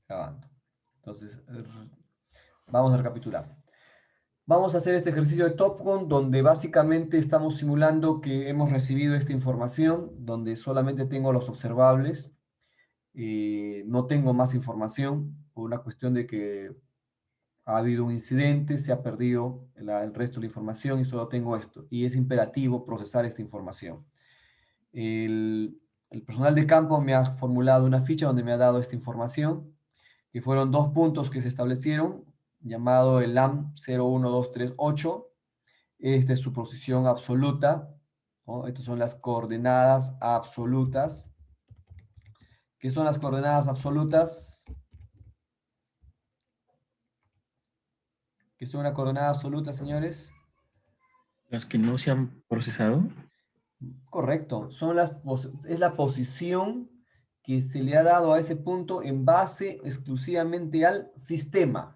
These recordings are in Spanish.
grabando. Entonces, vamos a recapitular. Vamos a hacer este ejercicio de TopCon donde básicamente estamos simulando que hemos recibido esta información, donde solamente tengo los observables, no tengo más información por una cuestión de que ha habido un incidente, se ha perdido el resto de la información y solo tengo esto. Y es imperativo procesar esta información. El personal de campo me ha formulado una ficha donde me ha dado esta información, que fueron dos puntos que se establecieron, llamado el LAM 01238. Esta es su posición absoluta, ¿no? Estas son las coordenadas absolutas. ¿Qué son las coordenadas absolutas? ¿Qué son una coordenada absoluta, señores? Las que no se han procesado. Correcto, es la posición que se le ha dado a ese punto en base exclusivamente al sistema.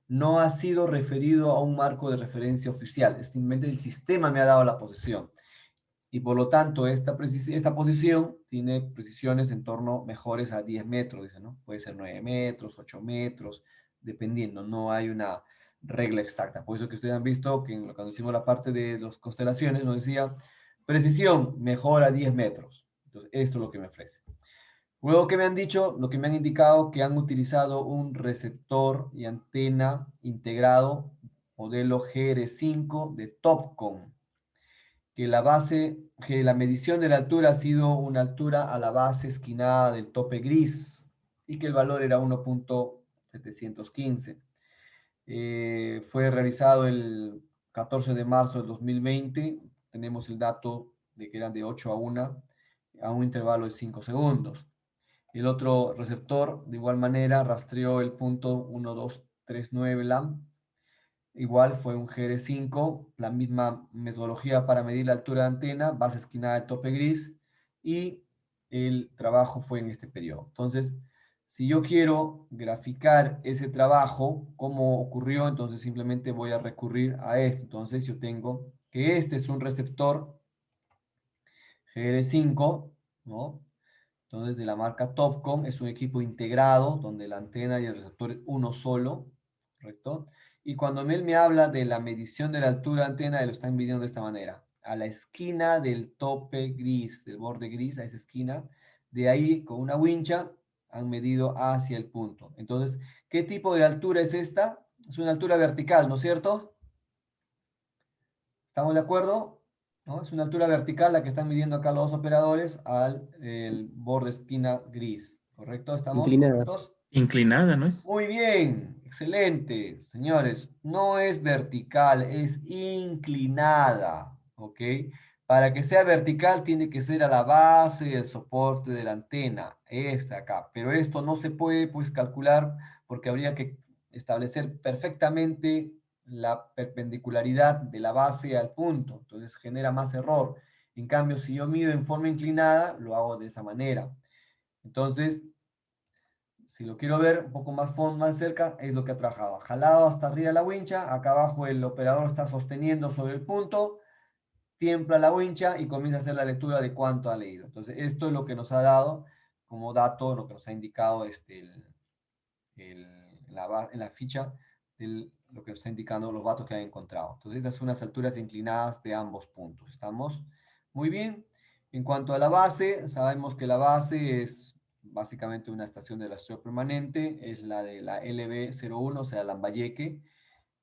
No ha sido referido a un marco de referencia oficial, simplemente el sistema me ha dado la posición. Y por lo tanto, esta posición tiene precisiones en torno mejores a 10 metros, dice, ¿no? Puede ser 9 metros, 8 metros, dependiendo, no hay una regla exacta. Por eso que ustedes han visto que cuando hicimos la parte de las constelaciones nos decía precisión mejor a 10 metros. Entonces, esto es lo que me ofrece. Luego que me han dicho, lo que me han indicado, que han utilizado un receptor y antena integrado, modelo GR5 de Topcon, que la medición de la altura ha sido una altura a la base esquinada del tope gris y que el valor era 1.715. Fue realizado el 14 de marzo del 2020. Tenemos el dato de que eran de 8 a 1 a un intervalo de 5 segundos. El otro receptor, de igual manera, rastreó el punto 1239 LAM. Igual fue un GR5, la misma metodología para medir la altura de antena, base esquinada de tope gris, y el trabajo fue en este periodo. Entonces, si yo quiero graficar ese trabajo, cómo ocurrió, entonces simplemente voy a recurrir a esto. Entonces yo tengo que este es un receptor GR5, ¿no? Entonces, de la marca Topcon, es un equipo integrado, donde la antena y el receptor es uno solo, ¿correcto? Y cuando él me habla de la medición de la altura de antena, él lo está midiendo de esta manera. A la esquina del tope gris, del borde gris, a esa esquina, de ahí con una wincha han medido hacia el punto. Entonces, ¿qué tipo de altura es esta? Es una altura vertical, ¿no es cierto? ¿Estamos de acuerdo? ¿No? Es una altura vertical la que están midiendo acá los operadores al el borde esquina gris. ¿Correcto? ¿Estamos Inclinada. correctos? Inclinada, ¿no es? Muy bien, excelente, señores. No es vertical, es inclinada, ¿ok? Para que sea vertical tiene que ser a la base del soporte de la antena, esta acá. Pero esto no se puede, pues, calcular porque habría que establecer perfectamente la perpendicularidad de la base al punto. Entonces genera más error. En cambio, si yo mido en forma inclinada, lo hago de esa manera. Entonces, si lo quiero ver un poco más cerca, es lo que ha trabajado. Jalado hasta arriba la wincha, acá abajo el operador está sosteniendo sobre el punto, tiembla la wincha y comienza a hacer la lectura de cuánto ha leído. Entonces, esto es lo que nos ha dado como dato, lo que nos ha indicado en la ficha, lo que nos está indicando los datos que han encontrado. Entonces, estas son las alturas inclinadas de ambos puntos. ¿Estamos? Muy bien. En cuanto a la base, sabemos que la base es básicamente una estación de rastreo permanente, es la de la LB01, o sea, Lambayeque.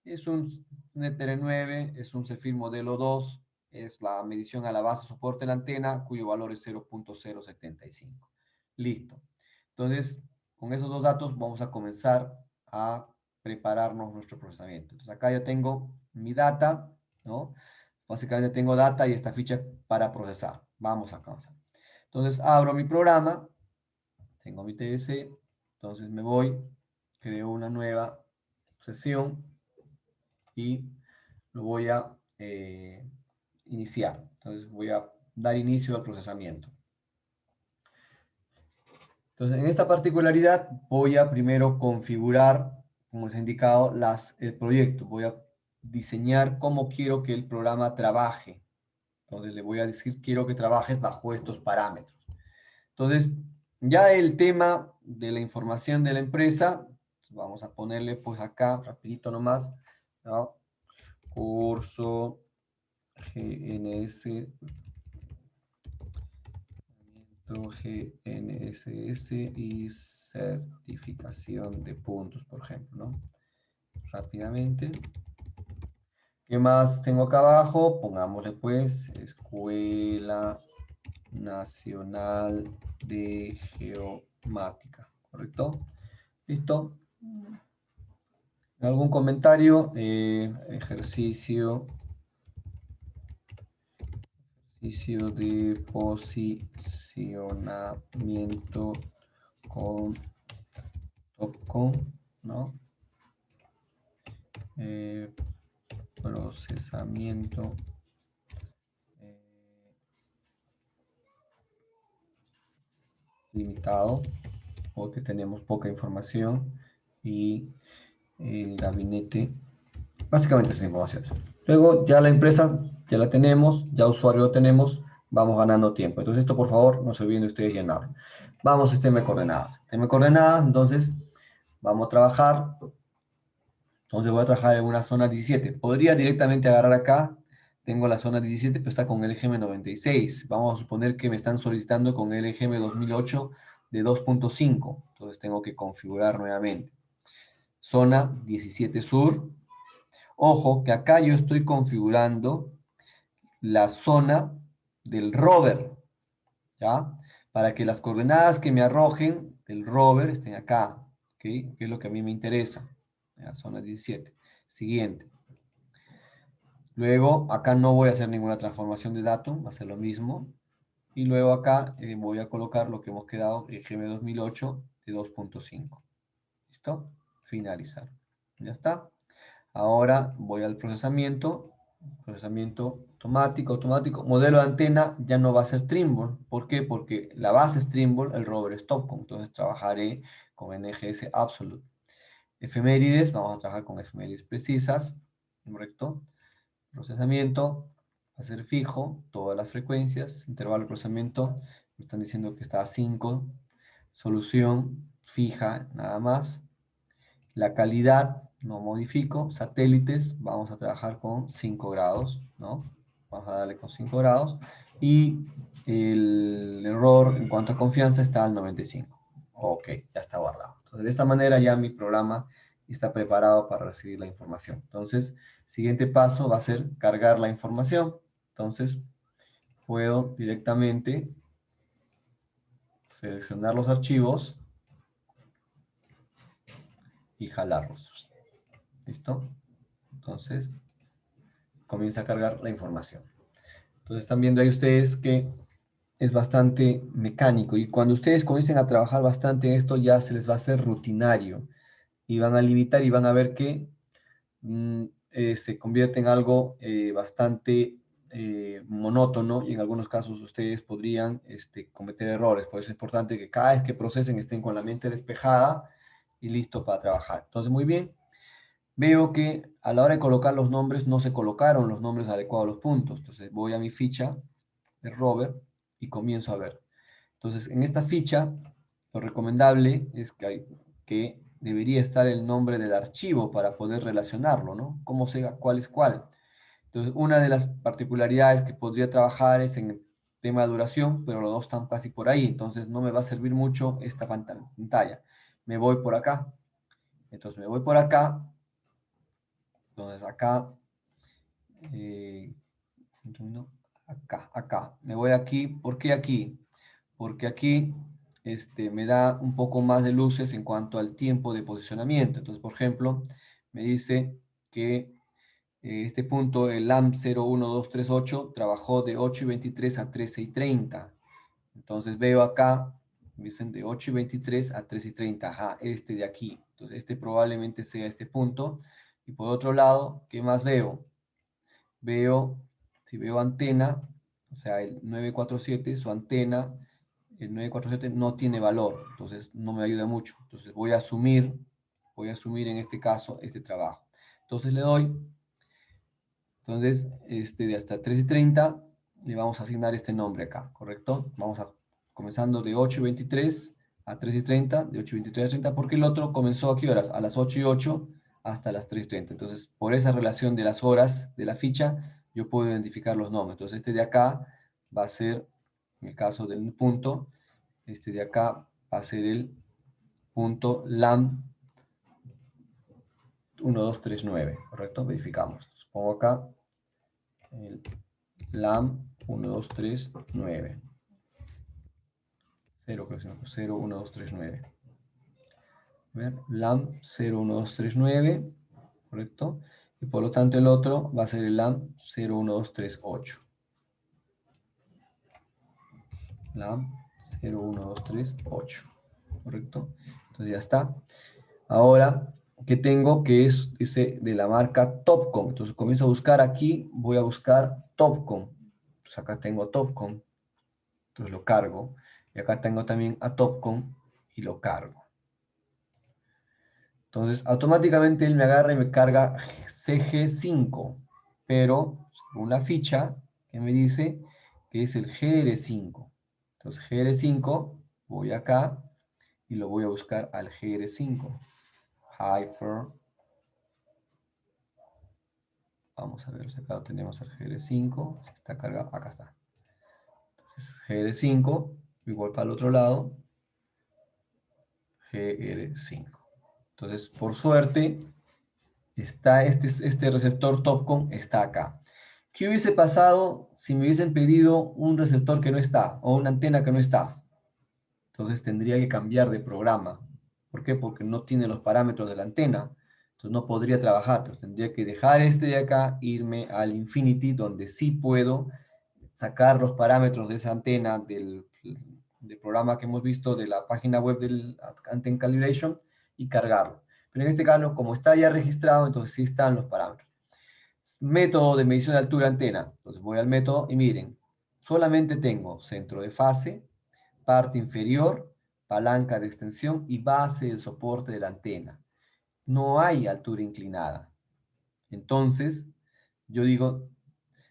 Es un NETR 9, es un Cefir modelo 2, es la medición a la base soporte de la antena, cuyo valor es 0.075. Listo. Entonces, con esos dos datos vamos a comenzar a prepararnos nuestro procesamiento. Entonces, acá yo tengo mi data, ¿no? Básicamente tengo data y esta ficha para procesar. Vamos a avanzar. Entonces, abro mi programa, tengo mi TS, entonces me voy, creo una nueva sesión y lo voy a iniciar. Entonces voy a dar inicio al procesamiento. Entonces, en esta particularidad voy a primero configurar, como les he indicado, el proyecto. Voy a diseñar cómo quiero que el programa trabaje. Entonces le voy a decir, quiero que trabajes bajo estos parámetros. Entonces, ya el tema de la información de la empresa, vamos a ponerle pues acá, rapidito nomás, ¿no? Curso GNS, GNSS y certificación de puntos, por ejemplo, ¿no? Rápidamente. ¿Qué más tengo acá abajo? Pongámosle pues Escuela Nacional de Geomática, ¿correcto? ¿Listo? ¿Algún comentario? Ejercicio de posicionamiento con TopCon, ¿no? Procesamiento limitado, porque tenemos poca información y el gabinete, básicamente esa información. Luego ya la empresa ya la tenemos, ya usuario lo tenemos, vamos ganando tiempo. Entonces esto por favor no se olviden de ustedes llenarlo. Vamos a sistema de coordenadas. Sistema de coordenadas, entonces vamos a trabajar. Entonces voy a trabajar en una zona 17. Podría directamente agarrar acá. Tengo la zona 17, pero está con el LGM 96. Vamos a suponer que me están solicitando con el LGM 2008 de 2.5. Entonces tengo que configurar nuevamente. Zona 17 Sur. Ojo que acá yo estoy configurando la zona del rover, ¿ya? Para que las coordenadas que me arrojen del rover estén acá, ¿ok? Que es lo que a mí me interesa. La zona 17. Siguiente. Luego, acá no voy a hacer ninguna transformación de datos, va a ser lo mismo. Y luego acá voy a colocar lo que hemos quedado, GM 2008 de 2.5. ¿Listo? Finalizar. Ya está. Ahora voy al procesamiento. Procesamiento automático. Modelo de antena ya no va a ser Trimble. ¿Por qué? Porque la base es Trimble, el rover es Topcon. Entonces trabajaré con NGS Absolute. Efemérides, vamos a trabajar con efemérides precisas. ¿Correcto? Procesamiento, va a ser fijo, todas las frecuencias, intervalo de procesamiento, me están diciendo que está a 5, solución fija, nada más. La calidad, no modifico, satélites, vamos a trabajar con 5 grados, ¿no? Vamos a darle con 5 grados. Y el error en cuanto a confianza está al 95. Ok, ya está guardado. Entonces, de esta manera ya mi programa está preparado para recibir la información. Entonces, siguiente paso va a ser cargar la información. Entonces, puedo directamente seleccionar los archivos y jalarlos. ¿Listo? Entonces, comienza a cargar la información. Entonces, están viendo ahí ustedes que es bastante mecánico y cuando ustedes comiencen a trabajar bastante en esto ya se les va a hacer rutinario y van a limitar y van a ver que se convierte en algo bastante monótono y en algunos casos ustedes podrían cometer errores. Por eso es importante que cada vez que procesen estén con la mente despejada y listo para trabajar. Entonces, muy bien. Veo que a la hora de colocar los nombres no se colocaron los nombres adecuados a los puntos. Entonces voy a mi ficha de rover y comienzo a ver. Entonces, en esta ficha, lo recomendable es que debería estar el nombre del archivo para poder relacionarlo, ¿no? ¿Cómo sé cuál es cuál? Entonces, una de las particularidades que podría trabajar es en el tema de duración, pero los dos están casi por ahí, entonces no me va a servir mucho esta pantalla. Me voy por acá. Entonces, me voy por acá. Entonces, acá, eh, acá. Me voy aquí. ¿Por qué aquí? Porque aquí me da un poco más de luces en cuanto al tiempo de posicionamiento. Entonces, por ejemplo, me dice que este punto, el LAMP 01238, trabajó de 8:23 a 13:30. Entonces veo acá, me dicen de 8:23 a 13:30. Ajá, este de aquí. Entonces, este probablemente sea este punto. Y por otro lado, ¿qué más veo? Si veo antena, o sea, el 947, su antena, el 947 no tiene valor, entonces no me ayuda mucho. Entonces voy a asumir en este caso este trabajo. Entonces le doy, entonces de hasta 13:30 le vamos a asignar este nombre acá, ¿correcto? Comenzando de 8:23 a 3:30, de 8:23 a 30, porque el otro comenzó ¿a qué horas? A las 8:08 hasta las 3:30. Entonces, por esa relación de las horas de la ficha, yo puedo identificar los nombres. Entonces, este de acá va a ser, en el caso del punto, este de acá va a ser el punto LAM 1239, ¿correcto? Verificamos. Entonces, pongo acá el LAM 1239. 01239. Ver, LAM 01239, ¿correcto? Y por lo tanto el otro va a ser el LAM 01238. LAM 01238, ¿correcto? Entonces ya está. Ahora, ¿qué tengo? Que es ese de la marca Topcon. Entonces comienzo a buscar aquí, voy a buscar Topcon. Entonces acá tengo Topcon, entonces lo cargo. Y acá tengo también a Topcon y lo cargo. Entonces, automáticamente él me agarra y me carga CG5, pero según la ficha que me dice que es el GR5. Entonces, GR5, voy acá y lo voy a buscar al GR5. Hyper. Vamos a ver si acá lo tenemos al GR5. Si está cargado, acá está. Entonces, GR5, igual para el otro lado, GR5. Entonces, por suerte, está este receptor Topcon está acá. ¿Qué hubiese pasado si me hubiesen pedido un receptor que no está o una antena que no está? Entonces tendría que cambiar de programa. ¿Por qué? Porque no tiene los parámetros de la antena. Entonces no podría trabajar. Entonces tendría que dejar este de acá, irme al Infinity, donde sí puedo sacar los parámetros de esa antena del programa que hemos visto de la página web del Antenna Calibration y cargarlo. Pero en este caso, como está ya registrado, entonces sí están los parámetros. Método de medición de altura antena. Entonces voy al método y miren, solamente tengo centro de fase, parte inferior, palanca de extensión y base del soporte de la antena. No hay altura inclinada. Entonces, yo digo,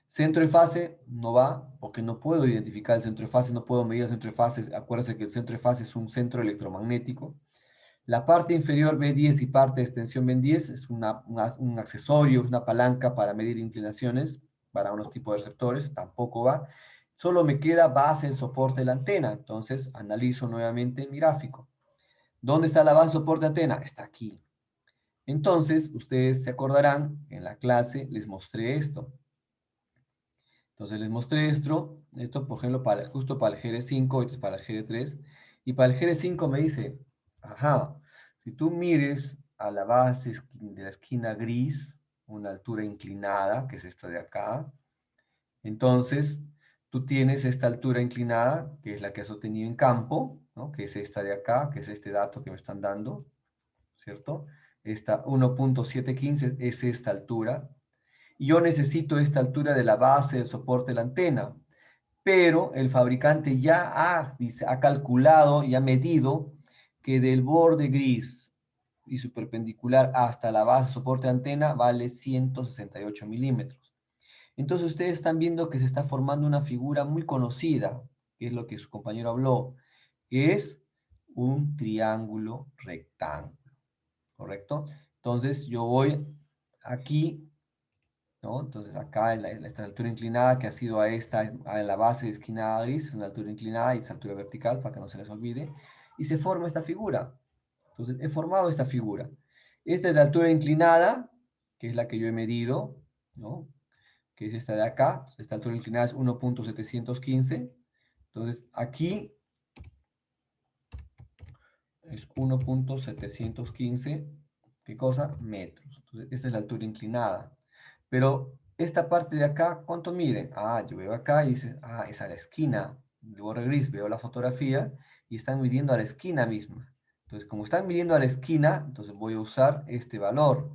centro de fase no va, porque no puedo identificar el centro de fase, no puedo medir el centro de fase. Acuérdense que el centro de fase es un centro electromagnético. La parte inferior B10 y parte de extensión B10 es un accesorio, una palanca para medir inclinaciones para unos tipos de receptores, tampoco va. Solo me queda base el soporte de la antena. Entonces analizo nuevamente mi gráfico. ¿Dónde está la base soporte de antena? Está aquí. Entonces, ustedes se acordarán, en la clase les mostré esto. Entonces les mostré esto por ejemplo, justo para el GR5, esto es para el GR3, y para el GR5 me dice, ajá, si tú mires a la base de la esquina gris, una altura inclinada, que es esta de acá, entonces tú tienes esta altura inclinada, que es la que has obtenido en campo, ¿no? Que es esta de acá, que es este dato que me están dando, ¿cierto? Esta 1.715 es esta altura, y yo necesito esta altura de la base del soporte de la antena, pero el fabricante ya ha calculado y ha medido que del borde gris y su perpendicular hasta la base de soporte de antena vale 168 milímetros. Entonces ustedes están viendo que se está formando una figura muy conocida, que es lo que su compañero habló, que es un triángulo rectángulo, ¿correcto? Entonces yo voy aquí, ¿no? Entonces acá en esta altura inclinada que ha sido a la base de esquina gris, es una altura inclinada y es altura vertical para que no se les olvide, y se forma esta figura. Entonces he formado esta figura. Esta es la altura inclinada, que es la que yo he medido, ¿no? Que es esta de acá. Esta altura inclinada es 1.715. Entonces aquí es 1.715, ¿qué cosa? Metros. Entonces esta es la altura inclinada. Pero esta parte de acá, ¿cuánto mide? Ah, yo veo acá y dice, ah, es a la esquina. De borde gris, veo la fotografía y están midiendo a la esquina misma. Entonces, como están midiendo a la esquina, entonces voy a usar este valor.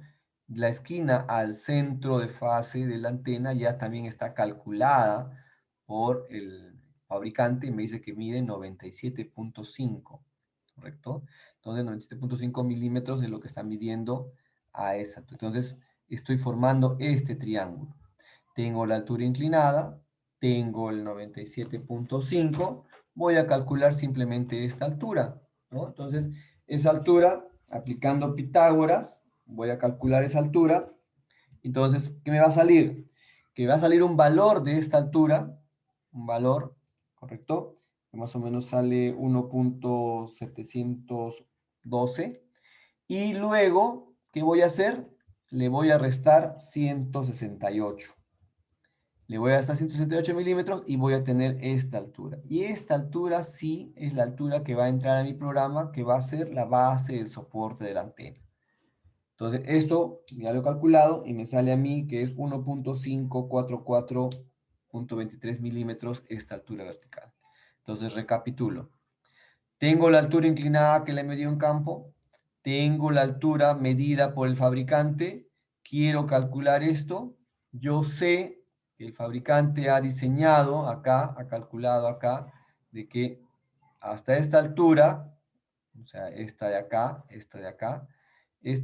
La esquina al centro de fase de la antena ya también está calculada por el fabricante y me dice que mide 97.5, ¿correcto? Entonces, 97.5 milímetros es lo que está midiendo a esa. Entonces, estoy formando este triángulo. Tengo la altura inclinada, tengo el 97.5, voy a calcular simplemente esta altura. ¿no? Entonces, esa altura, aplicando Pitágoras, voy a calcular esa altura. Entonces, ¿qué me va a salir? Que va a salir un valor de esta altura, un valor, ¿correcto? Que más o menos sale 1.712. Y luego, ¿qué voy a hacer? Le voy a restar 168. Le voy a restar 168 milímetros y voy a tener esta altura. Y esta altura sí es la altura que va a entrar a mi programa, que va a ser la base del soporte de la antena. Entonces, esto ya lo he calculado y me sale a mí que es 1.544.23 milímetros esta altura vertical. Entonces, recapitulo. Tengo la altura inclinada que le medido en campo. Tengo la altura medida por el fabricante. Quiero calcular esto. Yo sé que el fabricante ha diseñado acá, ha calculado acá, de que hasta esta altura, o sea, esta de acá, esta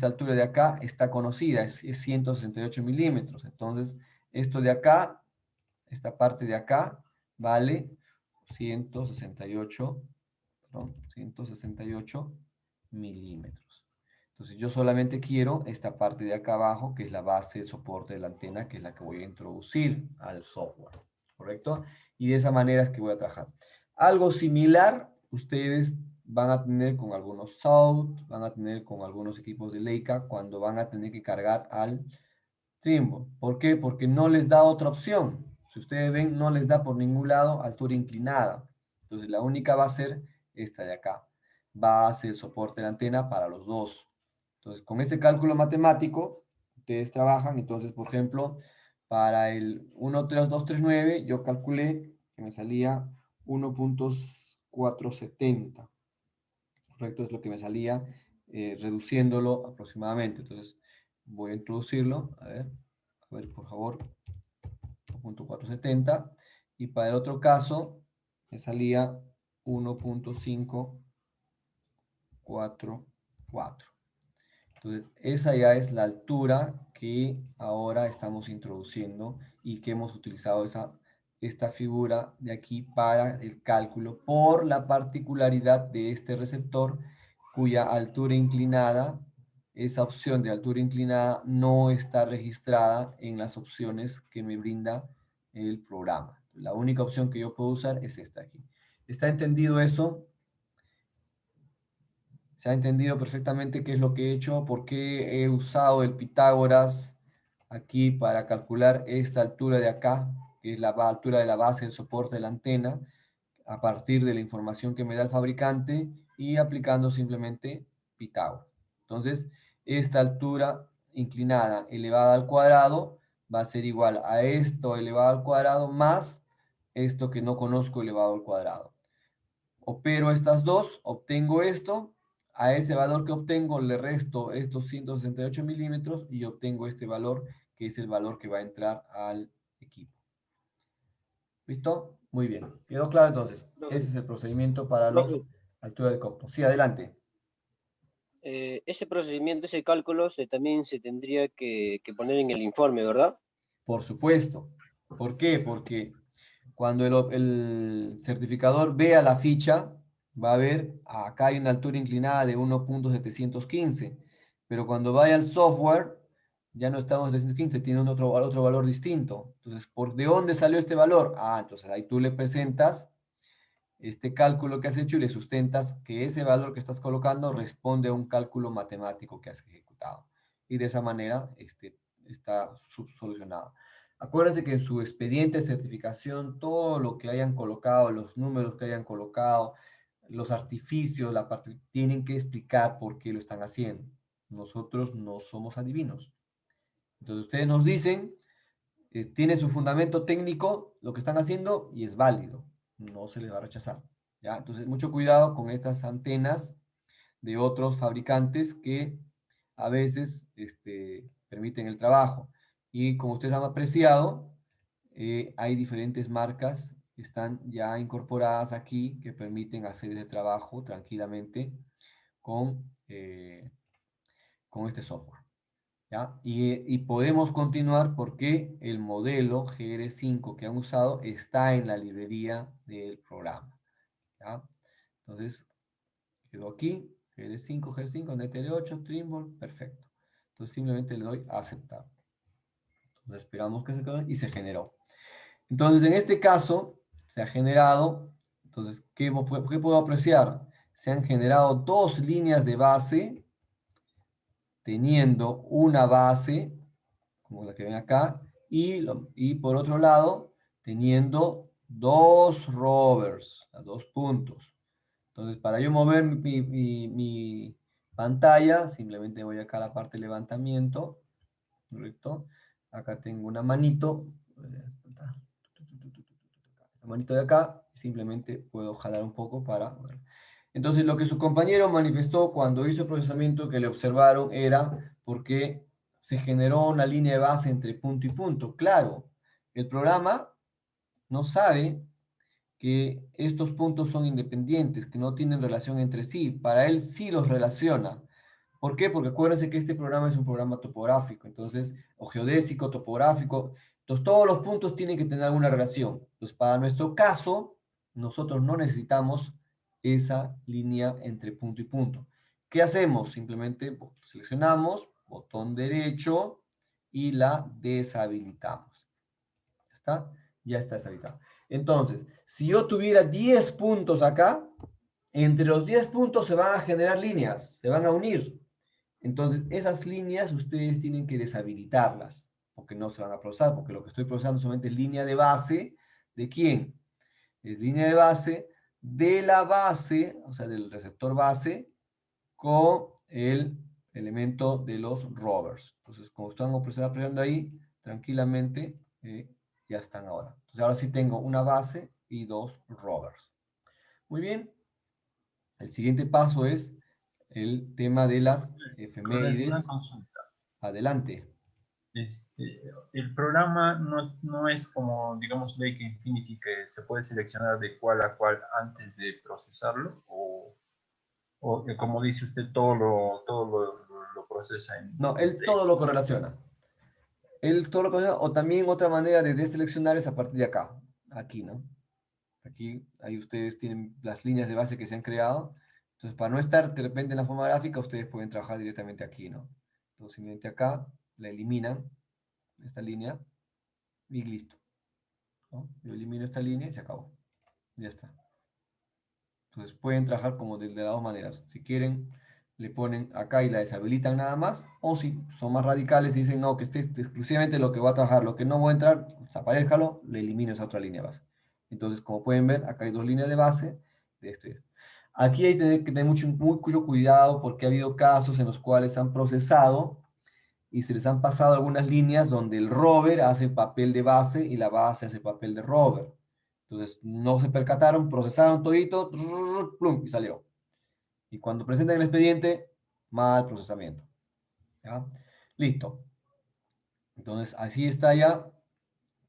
altura de acá está conocida, es 168 milímetros. Entonces, esto de acá, esta parte de acá, vale 168, perdón, 168 milímetros. Entonces, yo solamente quiero esta parte de acá abajo, que es la base de soporte de la antena, que es la que voy a introducir al software, ¿correcto? Y de esa manera es que voy a trabajar. Algo similar, ustedes van a tener con algunos South, van a tener con algunos equipos de Leica, cuando van a tener que cargar al Trimble. ¿Por qué? Porque no les da otra opción. Si ustedes ven, no les da por ningún lado altura inclinada. Entonces, la única va a ser esta de acá. Va a ser el soporte de la antena para los dos. Entonces, con ese cálculo matemático, ustedes trabajan. Entonces, por ejemplo, para el 13239, yo calculé que me salía 1.470. ¿Correcto? Es lo que me salía reduciéndolo aproximadamente. Entonces, voy a introducirlo. A ver, por favor, 1.470. Y para el otro caso, me salía 1.544. Entonces, esa ya es la altura que ahora estamos introduciendo y que hemos utilizado esta figura de aquí para el cálculo por la particularidad de este receptor cuya altura inclinada, esa opción de altura inclinada no está registrada en las opciones que me brinda el programa. La única opción que yo puedo usar es esta aquí. ¿Está entendido eso? Se ha entendido perfectamente qué es lo que he hecho, por qué he usado el Pitágoras aquí para calcular esta altura de acá, que es la altura de la base del soporte de la antena, a partir de la información que me da el fabricante y aplicando simplemente Pitágoras. Entonces, esta altura inclinada elevada al cuadrado va a ser igual a esto elevado al cuadrado más esto que no conozco elevado al cuadrado. Opero estas dos, obtengo esto, a ese valor que obtengo le resto estos 168 milímetros y obtengo este valor que es el valor que va a entrar al equipo. ¿Listo? Muy bien. ¿Quedó claro entonces? Ese es el procedimiento para los Profe, altura del copto. Sí, adelante. ese procedimiento, ese cálculo también se tendría que poner en el informe, ¿verdad? Por supuesto. ¿Por qué? Porque cuando el certificador vea la ficha, va a ver, acá hay una altura inclinada de 1.715, pero cuando vaya al software, ya no está en 715, tiene otro valor distinto. Entonces, ¿de dónde salió este valor? Ah, entonces ahí tú le presentas este cálculo que has hecho y le sustentas que ese valor que estás colocando responde a un cálculo matemático que has ejecutado. Y de esa manera está solucionado. Acuérdense que en su expediente de certificación, todo lo que hayan colocado, los números que hayan colocado, los artificios, la parte, tienen que explicar por qué lo están haciendo. Nosotros no somos adivinos. Entonces ustedes nos dicen, tiene su fundamento técnico lo que están haciendo y es válido. No se les va a rechazar. ¿Ya? Entonces, mucho cuidado con estas antenas de otros fabricantes que a veces permiten el trabajo. Y como ustedes han apreciado, hay diferentes marcas que están ya incorporadas aquí que permiten hacer ese trabajo tranquilamente con este software. ¿Ya? Y podemos continuar porque el modelo GR5 que han usado está en la librería del programa. ¿Ya? Entonces, quedó aquí, GL5, G5, NTL8, Trimble, perfecto. Entonces simplemente le doy a aceptar. Entonces esperamos que se quede y se generó. Entonces en este caso se ha generado, entonces, ¿qué puedo apreciar? Se han generado dos líneas de base, teniendo una base, como la que ven acá, y por otro lado, teniendo dos rovers, a dos puntos. Entonces, para yo mover mi pantalla, simplemente voy acá a la parte de levantamiento, ¿correcto? Acá tengo una manito, la manito de acá, simplemente puedo jalar un poco para ver. Entonces, lo que su compañero manifestó cuando hizo el procesamiento que le observaron era porque se generó una línea de base entre punto y punto. Claro, el programa no sabe que estos puntos son independientes, que no tienen relación entre sí. Para él sí los relaciona. ¿Por qué? Porque acuérdense que este programa es un programa topográfico, entonces, o geodésico, topográfico. Entonces, todos los puntos tienen que tener alguna relación. Entonces, para nuestro caso, nosotros no necesitamos esa línea entre punto y punto. ¿Qué hacemos? Simplemente seleccionamos, botón derecho, y la deshabilitamos. ¿Ya está? Ya está deshabilitado. Entonces, si yo tuviera 10 puntos acá, entre los 10 puntos se van a generar líneas, se van a unir. Entonces, esas líneas ustedes tienen que deshabilitarlas, porque no se van a procesar, porque lo que estoy procesando solamente es línea de base. ¿De quién? Es línea de base de la base, o sea, del receptor base, con el elemento de los rovers. Entonces, como están apreciando ahí, tranquilamente ya están ahora. Entonces, ahora sí tengo una base y dos rovers. Muy bien. El siguiente paso es el tema de las Coronel, una efemérides. consulta. Adelante. El programa no es como, digamos, Lake Infinity, que se puede seleccionar de cuál a cuál antes de procesarlo, o como dice usted, todo lo procesa en No, él todo lo correlaciona. Él todo lo correlaciona, o también otra manera de deseleccionar es a partir de acá. Aquí, ¿no? Aquí, ahí ustedes tienen las líneas de base que se han creado. Entonces, para no estar de repente en la forma gráfica, ustedes pueden trabajar directamente aquí, ¿no? Entonces, simplemente acá, la eliminan, esta línea, y listo, ¿no? Yo elimino esta línea y se acabó. Ya está. Entonces, pueden trabajar como de las dos maneras. Si quieren, le ponen acá y la deshabilitan nada más, o si son más radicales y dicen, no, que esté exclusivamente lo que va a trabajar, lo que no va a entrar, desaparezcalo, le elimino esa otra línea de base. Entonces, como pueden ver, acá hay dos líneas de base de esto y esto. Aquí hay que tener mucho cuidado porque ha habido casos en los cuales han procesado y se les han pasado algunas líneas donde el rover hace el papel de base y la base hace el papel de rover. Entonces, no se percataron, procesaron todito, plum, y salió. Y cuando presentan el expediente, mal procesamiento. ¿Ya? Listo. Entonces, así está ya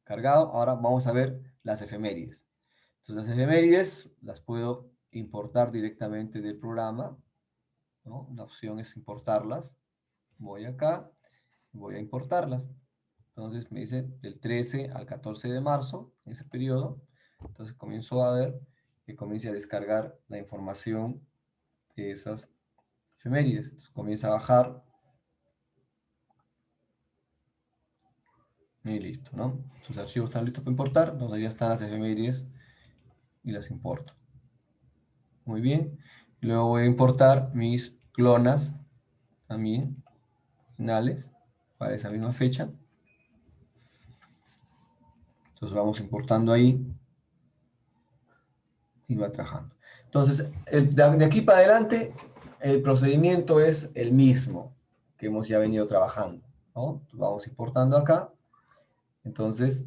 cargado. Ahora vamos a ver las efemérides. Entonces, las efemérides las puedo importar directamente del programa, ¿no? La opción es importarlas. Voy acá, voy a importarlas. Entonces, me dice del 13 al 14 de marzo, en ese periodo. Entonces, comienzo a ver que comienza a descargar la información de esas efemérides. Entonces, comienza a bajar y listo, ¿no? Sus archivos están listos para importar, entonces ya están las efemérides y las importo. Muy bien. Luego voy a importar mis clonas también, finales, para esa misma fecha. Entonces vamos importando ahí y va trabajando. Entonces, de aquí para adelante, el procedimiento es el mismo que hemos ya venido trabajando, ¿no? Vamos importando acá. Entonces,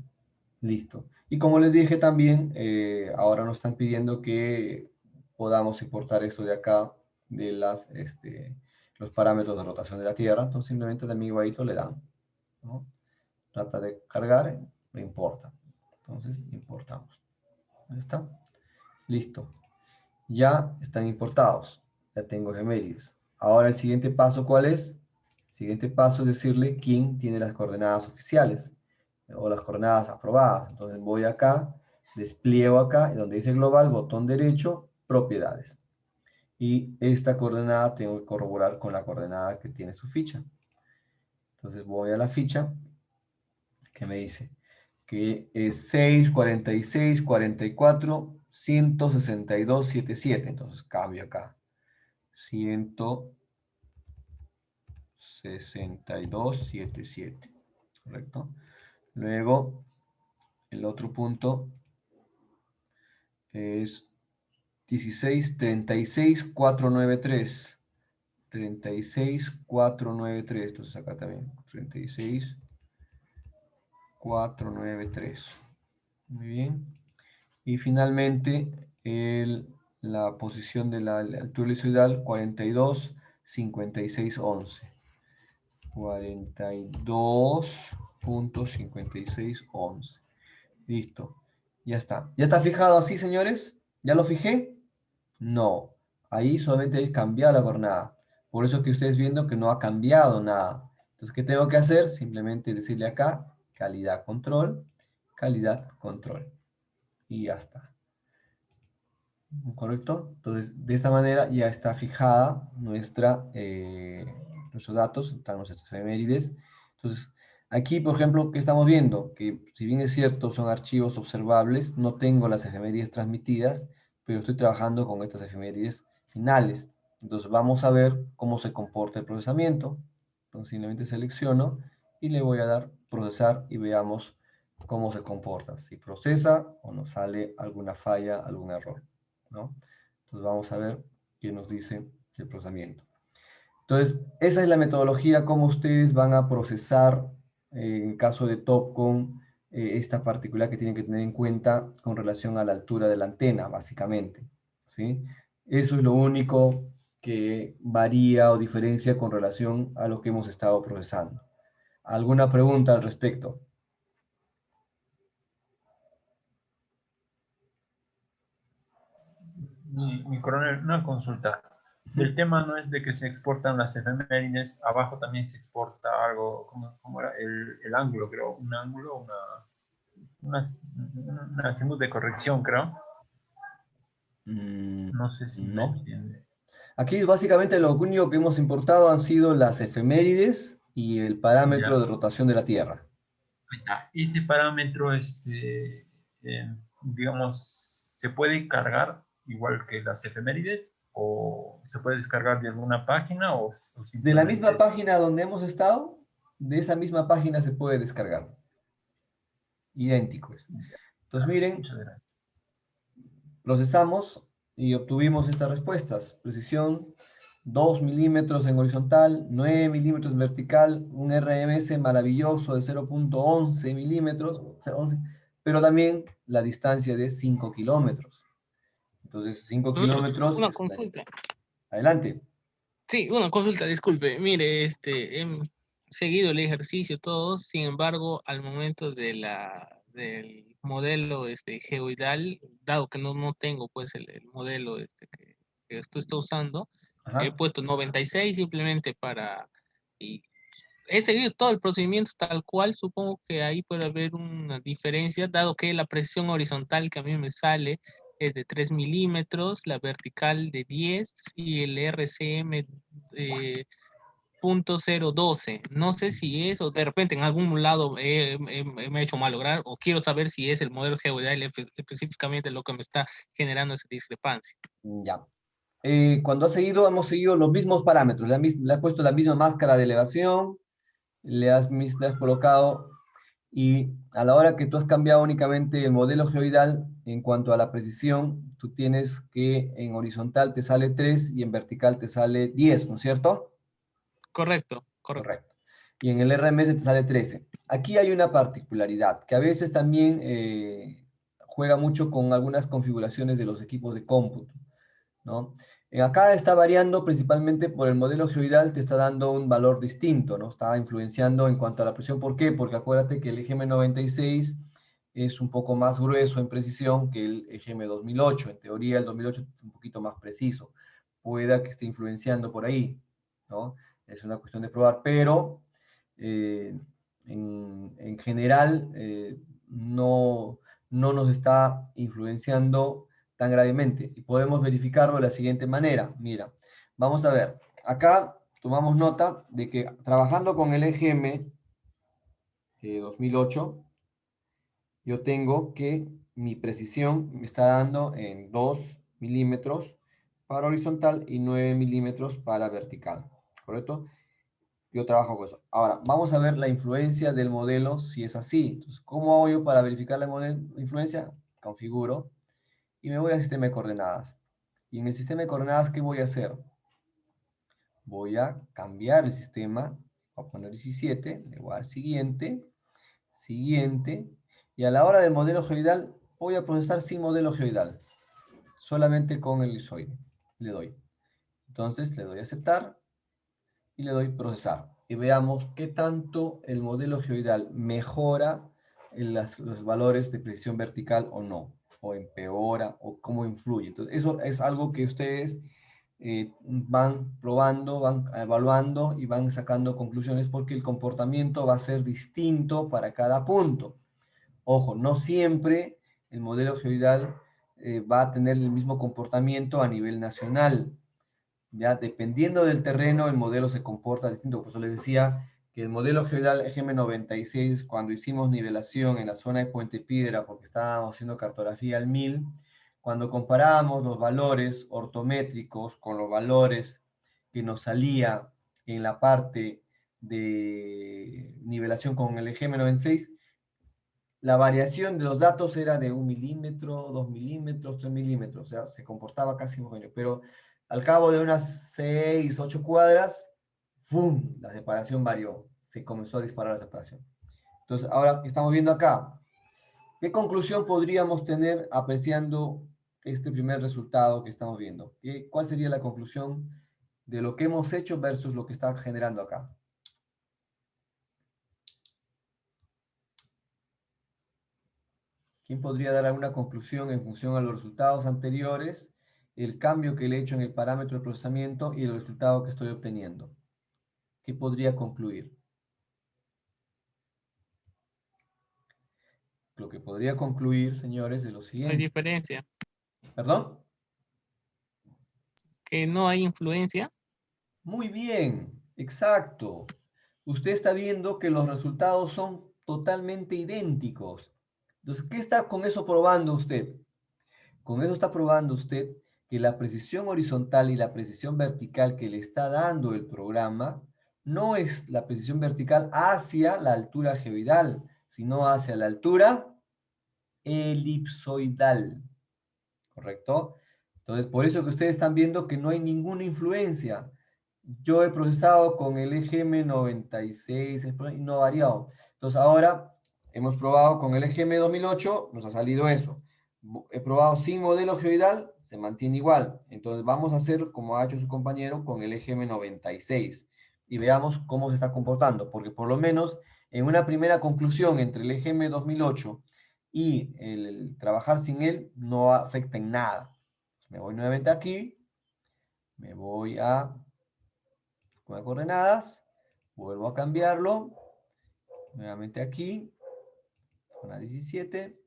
listo. Y como les dije también, ahora nos están pidiendo que podamos importar esto de acá, de los parámetros de rotación de la Tierra. Entonces, simplemente de mi igualito le dan, ¿no? Trata de cargar, lo importa. Entonces, importamos. Ahí está. Listo. Ya están importados. Ya tengo efemérides. Ahora el siguiente paso, ¿cuál es? El siguiente paso es decirle quién tiene las coordenadas oficiales o las coordenadas aprobadas. Entonces voy acá, despliego acá, y donde dice global, botón derecho, propiedades. Y esta coordenada tengo que corroborar con la coordenada que tiene su ficha. Entonces voy a la ficha, que me dice que es 6, 46, 44, 162, 77. Entonces cambio acá. 162, 77. ¿Correcto? Luego, el otro punto es 16, 36, 493. 36, 493. Entonces acá también. 36, 493. Muy bien. Y finalmente, la posición de la altura helicoidal, 42, 56, 11. 42.5611. Listo. Ya está. ¿Ya está fijado así, señores? ¿Ya lo fijé? No. Ahí solamente hay que cambiar la coordenada. Por eso que ustedes viendo que no ha cambiado nada. Entonces, ¿qué tengo que hacer? Simplemente decirle acá, calidad control. Y ya está. ¿Correcto? Entonces, de esta manera ya está fijada nuestros datos, están nuestras efemérides. Entonces, aquí, por ejemplo, ¿qué estamos viendo? Que si bien es cierto, son archivos observables, no tengo las efemérides transmitidas, pero estoy trabajando con estas efemérides finales. Entonces, vamos a ver cómo se comporta el procesamiento. Entonces, simplemente selecciono y le voy a dar procesar y veamos cómo se comporta. Si procesa o nos sale alguna falla, algún error, ¿no? Entonces vamos a ver qué nos dice el procesamiento. Entonces, esa es la metodología, cómo ustedes van a procesar, en caso de TOPCon, esta particular que tienen que tener en cuenta con relación a la altura de la antena, básicamente, ¿sí? Eso es lo único que varía o diferencia con relación a lo que hemos estado procesando. ¿Alguna pregunta al respecto? Mi coronel, una consulta. El tema no es de que se exportan las efemérides, abajo también se exporta algo, ¿cómo era? El ángulo, creo, un ángulo, una signo de corrección, creo. No sé si me No. entiende. Aquí básicamente lo único que hemos importado han sido las efemérides y el parámetro Ya. de rotación de la Tierra. Ese parámetro, digamos, ¿se puede cargar igual que las efemérides? ¿O se puede descargar de alguna página o De la misma simplemente... página donde hemos estado, de esa misma página se puede descargar. Idénticos. Entonces miren, Muchas gracias. procesamos y obtuvimos estas respuestas. Precisión 2 milímetros en horizontal, 9 milímetros en vertical, un RMS maravilloso de 0.11 milímetros, o sea, 11, pero también la distancia de 5 kilómetros. Entonces, 5 kilómetros. Una consulta. Adelante. Sí, una consulta, disculpe. Mire, he seguido el ejercicio todo, sin embargo, al momento del modelo geoidal, dado que no tengo pues el modelo que esto está usando, he Ajá. puesto 96 simplemente y he seguido todo el procedimiento tal cual, supongo que ahí puede haber una diferencia, dado que la presión horizontal que a mí me sale es de 3 milímetros, la vertical de 10 y el RCM .012. No sé si es o de repente en algún lado me he hecho mal lograr o quiero saber si es el modelo geoidal específicamente lo que me está generando esa discrepancia. Ya. Cuando hemos seguido los mismos parámetros. Le has puesto la misma máscara de elevación, le has colocado, y a la hora que tú has cambiado únicamente el modelo geoidal en cuanto a la precisión, tú tienes que en horizontal te sale 3 y en vertical te sale 10, ¿no es cierto? Correcto, correcto. Correcto. Y en el RMS te sale 13. Aquí hay una particularidad que a veces también juega mucho con algunas configuraciones de los equipos de cómputo, ¿no? Acá está variando principalmente por el modelo geoidal, te está dando un valor distinto, ¿no? Está influenciando en cuanto a la presión. ¿Por qué? Porque acuérdate que el EGM96 es un poco más grueso en precisión que el EGM2008. En teoría, el 2008 es un poquito más preciso. Pueda que esté influenciando por ahí, ¿no? Es una cuestión de probar, pero general no nos está influenciando tan gravemente. Y podemos verificarlo de la siguiente manera. Mira, vamos a ver. Acá tomamos nota de que trabajando con el EGM 2008, yo tengo que mi precisión me está dando en 2 milímetros para horizontal y 9 milímetros para vertical, ¿correcto? Yo trabajo con eso. Ahora, vamos a ver la influencia del modelo si es así. Entonces, ¿cómo hago yo para verificar la influencia? Configuro y me voy al sistema de coordenadas. Y en el sistema de coordenadas, ¿qué voy a hacer? Voy a cambiar el sistema, voy a poner 17, le voy a dar siguiente, siguiente, y a la hora del modelo geoidal, voy a procesar sin modelo geoidal, solamente con el elipsoide. Le doy. Entonces, le doy a aceptar y le doy procesar. Y veamos qué tanto el modelo geoidal mejora los valores de precisión vertical o no, o empeora, o cómo influye. Entonces, eso es algo que ustedes van probando, van evaluando y van sacando conclusiones porque el comportamiento va a ser distinto para cada punto. Ojo, no siempre el modelo geoidal va a tener el mismo comportamiento a nivel nacional. Ya dependiendo del terreno, el modelo se comporta distinto. Por eso les decía que el modelo geoidal EGM96, cuando hicimos nivelación en la zona de Puente Piedra, porque estábamos haciendo cartografía al 1000, cuando comparábamos los valores ortométricos con los valores que nos salía en la parte de nivelación con el EGM96, la variación de los datos era de 1 milímetro, 2 milímetros, 3 milímetros, o sea, se comportaba casi homogéneo, pero al cabo de unas 6, 8 cuadras, ¡fum!, la separación varió, se comenzó a disparar la separación. Entonces, ahora que estamos viendo acá, ¿qué conclusión podríamos tener apreciando este primer resultado que estamos viendo? ¿Cuál sería la conclusión de lo que hemos hecho versus lo que está generando acá? ¿Quién podría dar alguna conclusión en función a los resultados anteriores, el cambio que le he hecho en el parámetro de procesamiento y el resultado que estoy obteniendo? ¿Qué podría concluir? Lo que podría concluir, señores, es lo No hay siguiente. diferencia. ¿Perdón? Que no hay influencia. Muy bien, exacto. Usted está viendo que los resultados son totalmente idénticos. Entonces, ¿qué está con eso probando usted? Con eso está probando usted que la precisión horizontal y la precisión vertical que le está dando el programa no es la precisión vertical hacia la altura geoidal, sino hacia la altura elipsoidal. ¿Correcto? Entonces, por eso que ustedes están viendo que no hay ninguna influencia. Yo he procesado con el EGM96 y no ha variado. Entonces, ahora hemos probado con el EGM2008, nos ha salido eso. He probado sin modelo geoidal, se mantiene igual. Entonces, vamos a hacer como ha hecho su compañero con el EGM96 y veamos cómo se está comportando, porque por lo menos en una primera conclusión entre el EGM2008 y el trabajar sin él no afecta en nada. Me voy nuevamente aquí, me voy a coordenadas, vuelvo a cambiarlo, nuevamente aquí, zona 17,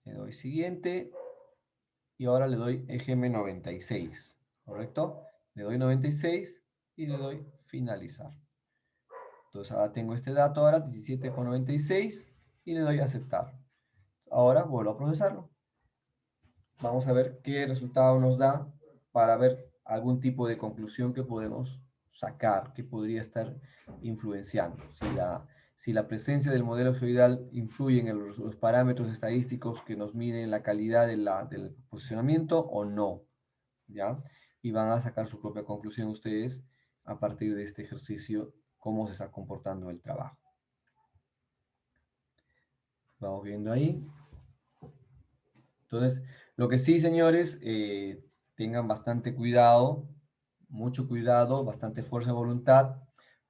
le doy siguiente, y ahora le doy EGM96, ¿correcto? Le doy 96 y le doy finalizar. Entonces ahora tengo este dato ahora, 17,96, y le doy aceptar. Ahora vuelvo a procesarlo. Vamos a ver qué resultado nos da para ver algún tipo de conclusión que podemos sacar, que podría estar influenciando. Si la presencia del modelo geoidal influye en los parámetros estadísticos que nos miden la calidad del posicionamiento o no, ¿ya? Y van a sacar su propia conclusión ustedes a partir de este ejercicio, cómo se está comportando el trabajo. Vamos viendo ahí. Entonces, lo que sí, señores, tengan bastante cuidado, mucho cuidado, bastante fuerza de voluntad,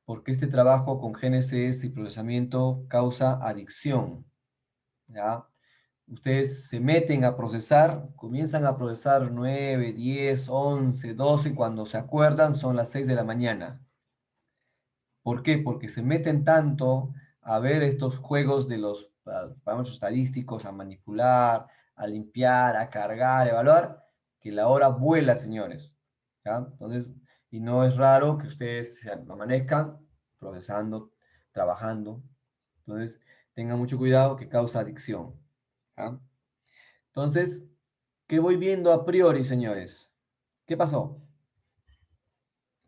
porque este trabajo con GNSS y procesamiento causa adicción, ¿ya? Ustedes se meten a procesar, comienzan a procesar 9, 10, 11, 12, y cuando se acuerdan son las 6 de la mañana. ¿Por qué? Porque se meten tanto a ver estos juegos de los parámetros estadísticos, a manipular, a limpiar, a cargar, a evaluar, que la hora vuela, señores. ¿Ya? Entonces, y no es raro que ustedes se amanezcan procesando, trabajando. Entonces, tengan mucho cuidado que causa adicción. ¿Ya? Entonces, ¿qué voy viendo a priori, señores? ¿Qué pasó?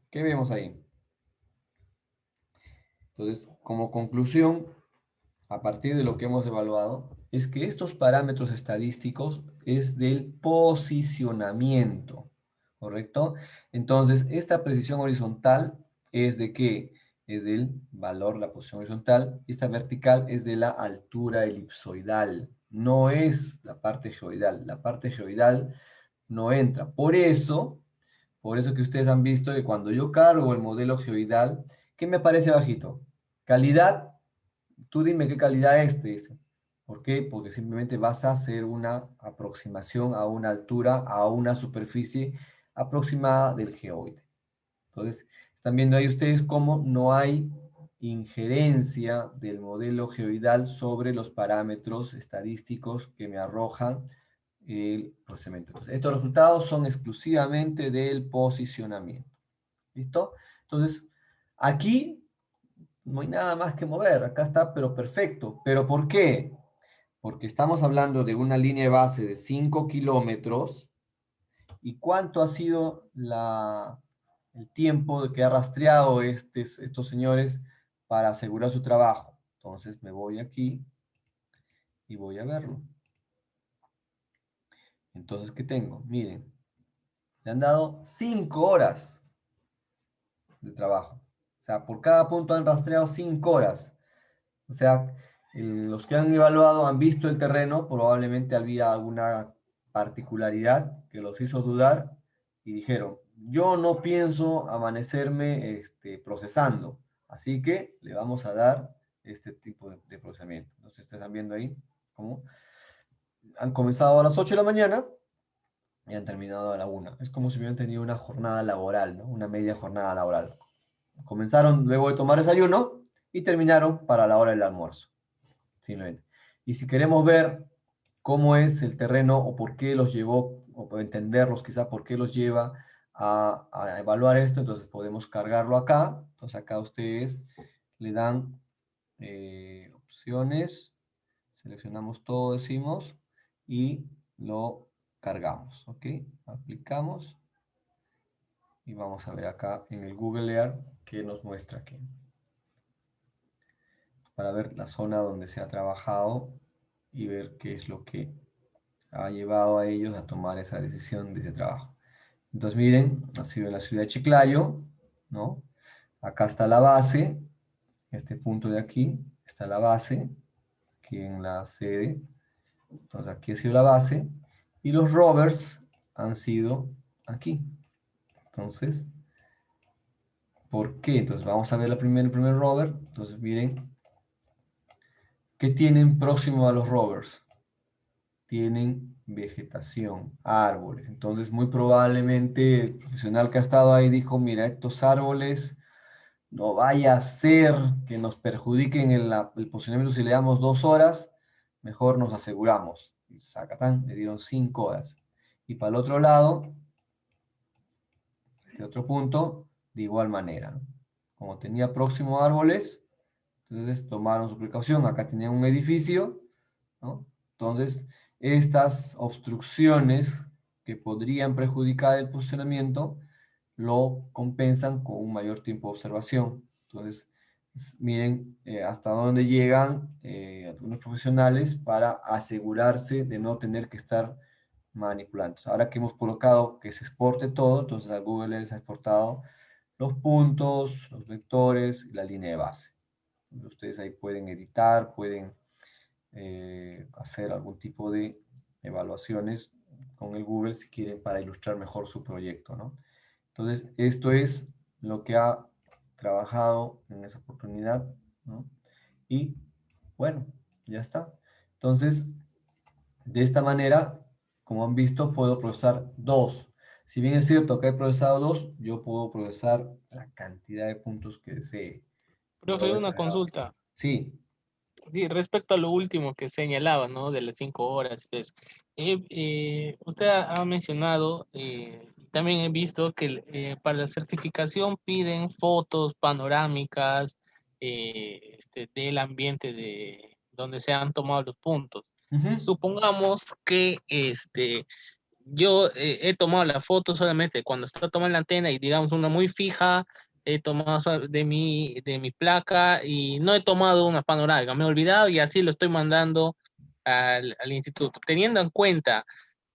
¿Qué vemos ahí? Entonces, como conclusión, a partir de lo que hemos evaluado, es que estos parámetros estadísticos es del posicionamiento, ¿correcto? Entonces, esta precisión horizontal es de qué? Es del valor, la posición horizontal, y esta vertical es de la altura elipsoidal, no es la parte geoidal. La parte geoidal no entra. Por eso que ustedes han visto que cuando yo cargo el modelo geoidal, ¿qué me aparece abajito? Calidad. Tú dime qué calidad es, te dice. ¿Por qué? Porque simplemente vas a hacer una aproximación a una altura, a una superficie aproximada del geoide. Entonces, están viendo ahí ustedes cómo no hay injerencia del modelo geoidal sobre los parámetros estadísticos que me arrojan el procedimiento. Entonces, estos resultados son exclusivamente del posicionamiento. ¿Listo? Entonces, aquí no hay nada más que mover. Acá está, pero perfecto. ¿Pero por qué? Porque estamos hablando de una línea de base de 5 kilómetros. ¿Y cuánto ha sido el tiempo de que ha rastreado estos señores para asegurar su trabajo? Entonces me voy aquí y voy a verlo. Entonces, ¿qué tengo? Miren, le han dado 5 horas de trabajo. O sea, por cada punto han rastreado 5 horas. O sea, los que han evaluado han visto el terreno, probablemente había alguna particularidad que los hizo dudar y dijeron, yo no pienso amanecerme procesando, así que le vamos a dar este tipo de procesamiento. Entonces, ustedes están viendo ahí cómo han comenzado a las 8 de la mañana y han terminado a la 1. Es como si hubieran tenido una jornada laboral, ¿no? Una media jornada laboral. Comenzaron luego de tomar desayuno y terminaron para la hora del almuerzo. Simplemente. Y si queremos ver cómo es el terreno o por qué los llevó, o entenderlos quizá por qué los lleva a evaluar esto, entonces podemos cargarlo acá. Entonces acá ustedes le dan opciones, seleccionamos todo, decimos, y lo cargamos, ¿ok? Aplicamos y vamos a ver acá en el Google Earth qué nos muestra aquí. Para ver la zona donde se ha trabajado y ver qué es lo que ha llevado a ellos a tomar esa decisión de ese trabajo. Entonces miren, ha sido en la ciudad de Chiclayo, ¿no? Acá está la base, este punto de aquí, está la base, aquí en la sede. Entonces aquí ha sido la base, y los rovers han sido aquí. Entonces, ¿por qué? Entonces vamos a ver el primer rover. Entonces miren, ¿qué tienen próximo a los rovers? Tienen vegetación, árboles. Entonces, muy probablemente el profesional que ha estado ahí dijo, mira, estos árboles no vaya a ser que nos perjudiquen el posicionamiento si le damos 2 horas, mejor nos aseguramos. Y sacatán, le dieron 5 horas. Y para el otro lado, este otro punto, de igual manera, ¿no? Como tenía próximo árboles, entonces tomaron su precaución. Acá tenían un edificio, ¿no? Entonces, estas obstrucciones que podrían perjudicar el posicionamiento lo compensan con un mayor tiempo de observación. Entonces, miren hasta dónde llegan algunos profesionales para asegurarse de no tener que estar manipulando. Ahora que hemos colocado que se exporte todo, entonces a Google les ha exportado los puntos, los vectores y la línea de base. Ustedes ahí pueden editar, pueden hacer algún tipo de evaluaciones con el Google si quieren para ilustrar mejor su proyecto, ¿no? Entonces, esto es lo que ha trabajado en esa oportunidad, ¿no? Y bueno, ya está. Entonces, de esta manera, como han visto, puedo procesar 2. Si bien es cierto que he procesado 2, yo puedo procesar la cantidad de puntos que desee. Profe, una consulta. Sí. Sí, respecto a lo último que señalaba, ¿no? De las 5 horas. Usted ha mencionado, también he visto que para la certificación piden fotos panorámicas del ambiente de donde se han tomado los puntos. Supongamos que yo he tomado la foto solamente cuando está tomando la antena y digamos una muy fija, he tomado de mi placa y no he tomado una panorámica, me he olvidado y así lo estoy mandando al instituto, teniendo en cuenta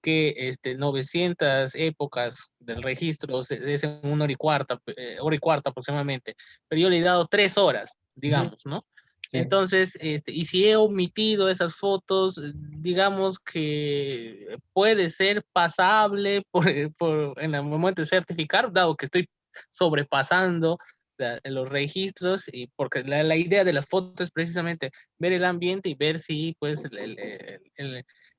que 900 épocas del registro es en 1 hora y cuarta aproximadamente, pero yo le he dado 3 horas, digamos, ¿no? Sí. Entonces, y si he omitido esas fotos, digamos que puede ser pasable en el momento de certificar, dado que estoy sobrepasando los registros, y porque la idea de las fotos es precisamente ver el ambiente y ver si pues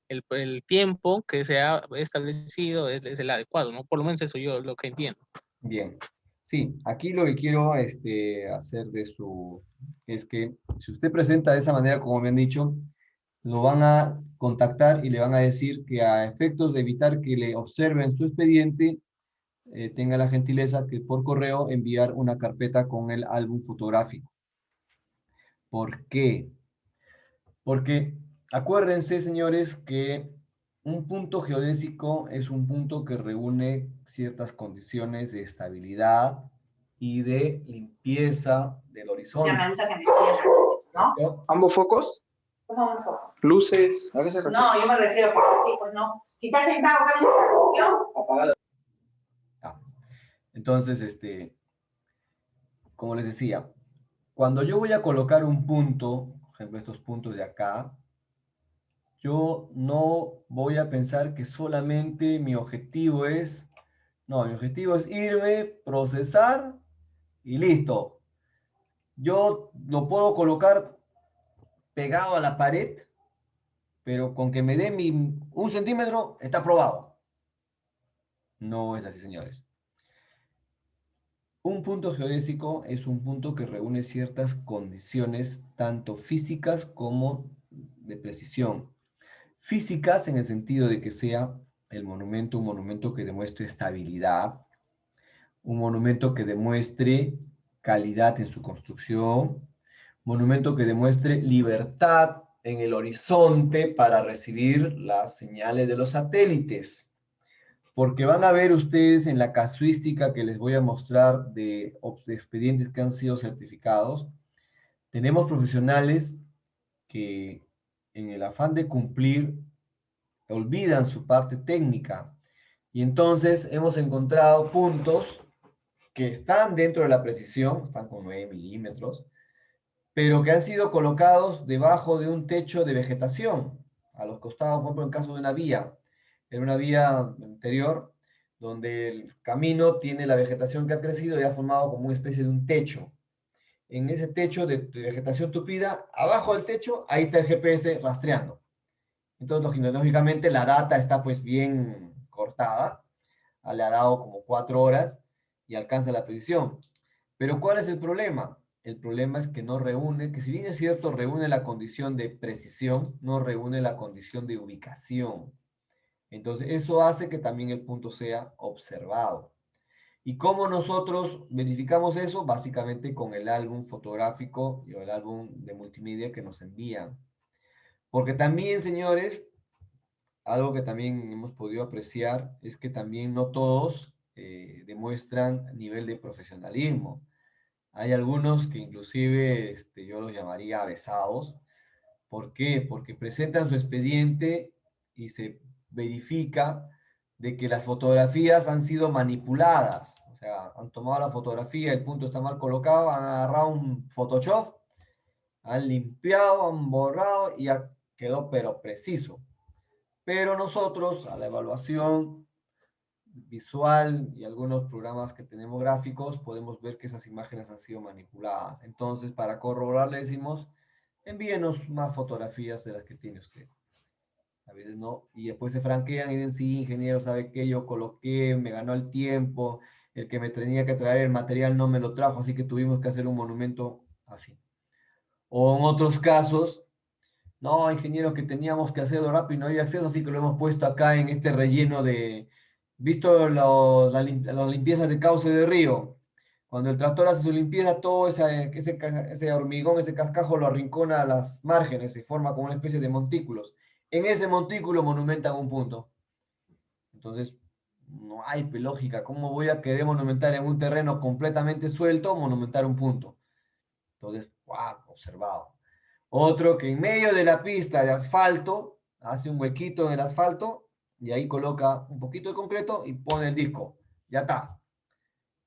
el tiempo que se ha establecido es el adecuado, ¿no? Por lo menos eso yo lo que entiendo. Bien. Sí, aquí lo que quiero hacer es que si usted presenta de esa manera, como me han dicho, lo van a contactar y le van a decir que a efectos de evitar que le observen su expediente, tenga la gentileza que por correo enviar una carpeta con el álbum fotográfico. ¿Por qué? Porque acuérdense, señores, que un punto geodésico es un punto que reúne ciertas condiciones de estabilidad y de limpieza del horizonte. Ya me gusta que me entiendan, ¿no? ¿Ambos focos? ¿Cómo un foco? ¿Luces? ¿A qué se refiere? No, yo me refiero a que pues no. Si estás sentado, camina yo. Apagalo. Entonces, como les decía, cuando yo voy a colocar un punto, por ejemplo, estos puntos de acá, yo no voy a pensar que solamente mi objetivo es, no, mi objetivo es irme, procesar y listo. Yo lo puedo colocar pegado a la pared, pero con que me dé 1 centímetro, está aprobado. No es así, señores. Un punto geodésico es un punto que reúne ciertas condiciones, tanto físicas como de precisión. Físicas en el sentido de que sea el monumento un monumento que demuestre estabilidad, un monumento que demuestre calidad en su construcción, monumento que demuestre libertad en el horizonte para recibir las señales de los satélites. Porque van a ver ustedes en la casuística que les voy a mostrar de expedientes que han sido certificados, tenemos profesionales que en el afán de cumplir olvidan su parte técnica. Y entonces hemos encontrado puntos que están dentro de la precisión, están con 9 milímetros, pero que han sido colocados debajo de un techo de vegetación, a los costados, por ejemplo, en caso de una vía. En una vía interior, donde el camino tiene la vegetación que ha crecido y ha formado como una especie de un techo. En ese techo de vegetación tupida, abajo del techo, ahí está el GPS rastreando. Entonces, lógicamente, la data está pues bien cortada. Le ha dado como 4 horas y alcanza la precisión. Pero ¿cuál es el problema? El problema es que no reúne, que si bien es cierto, reúne la condición de precisión, no reúne la condición de ubicación. Entonces, eso hace que también el punto sea observado. ¿Y cómo nosotros verificamos eso? Básicamente con el álbum fotográfico y el álbum de multimedia que nos envían. Porque también, señores, algo que también hemos podido apreciar es que también no todos demuestran nivel de profesionalismo. Hay algunos que inclusive yo los llamaría avesados. ¿Por qué? Porque presentan su expediente y se verifica de que las fotografías han sido manipuladas. O sea, han tomado la fotografía, el punto está mal colocado, han agarrado un Photoshop, han limpiado, han borrado y ya quedó pero preciso. Pero nosotros, a la evaluación visual y algunos programas que tenemos gráficos, podemos ver que esas imágenes han sido manipuladas. Entonces, para corroborar, le decimos, envíenos más fotografías de las que tiene usted. A veces no, y después se franquean y dicen, sí, ingeniero, ¿sabe qué? Yo coloqué, me ganó el tiempo, el que me tenía que traer el material no me lo trajo, así que tuvimos que hacer un monumento así. O en otros casos, no, ingeniero, que teníamos que hacerlo rápido y no había acceso, así que lo hemos puesto acá en este relleno de, ¿visto las limpiezas de cauce de río? Cuando el tractor hace su limpieza, todo ese hormigón, ese cascajo lo arrincona a las márgenes, se forma como una especie de montículos. En ese montículo monumentan un punto. Entonces, no hay lógica. ¿Cómo voy a querer monumentar en un terreno completamente suelto, monumentar un punto? Entonces, wow, observado. Otro que en medio de la pista de asfalto, hace un huequito en el asfalto y ahí coloca un poquito de concreto y pone el disco. Ya está.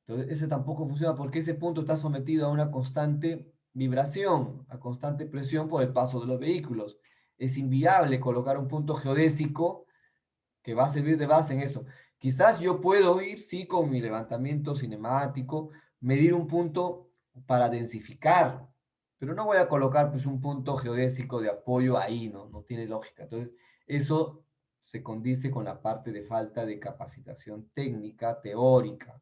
Entonces, ese tampoco funciona porque ese punto está sometido a una constante vibración, a constante presión por el paso de los vehículos. Es inviable colocar un punto geodésico que va a servir de base en eso. Quizás yo puedo ir, sí, con mi levantamiento cinemático, medir un punto para densificar, pero no voy a colocar pues un punto geodésico de apoyo ahí, ¿no? No tiene lógica. Entonces, eso se condice con la parte de falta de capacitación técnica, teórica.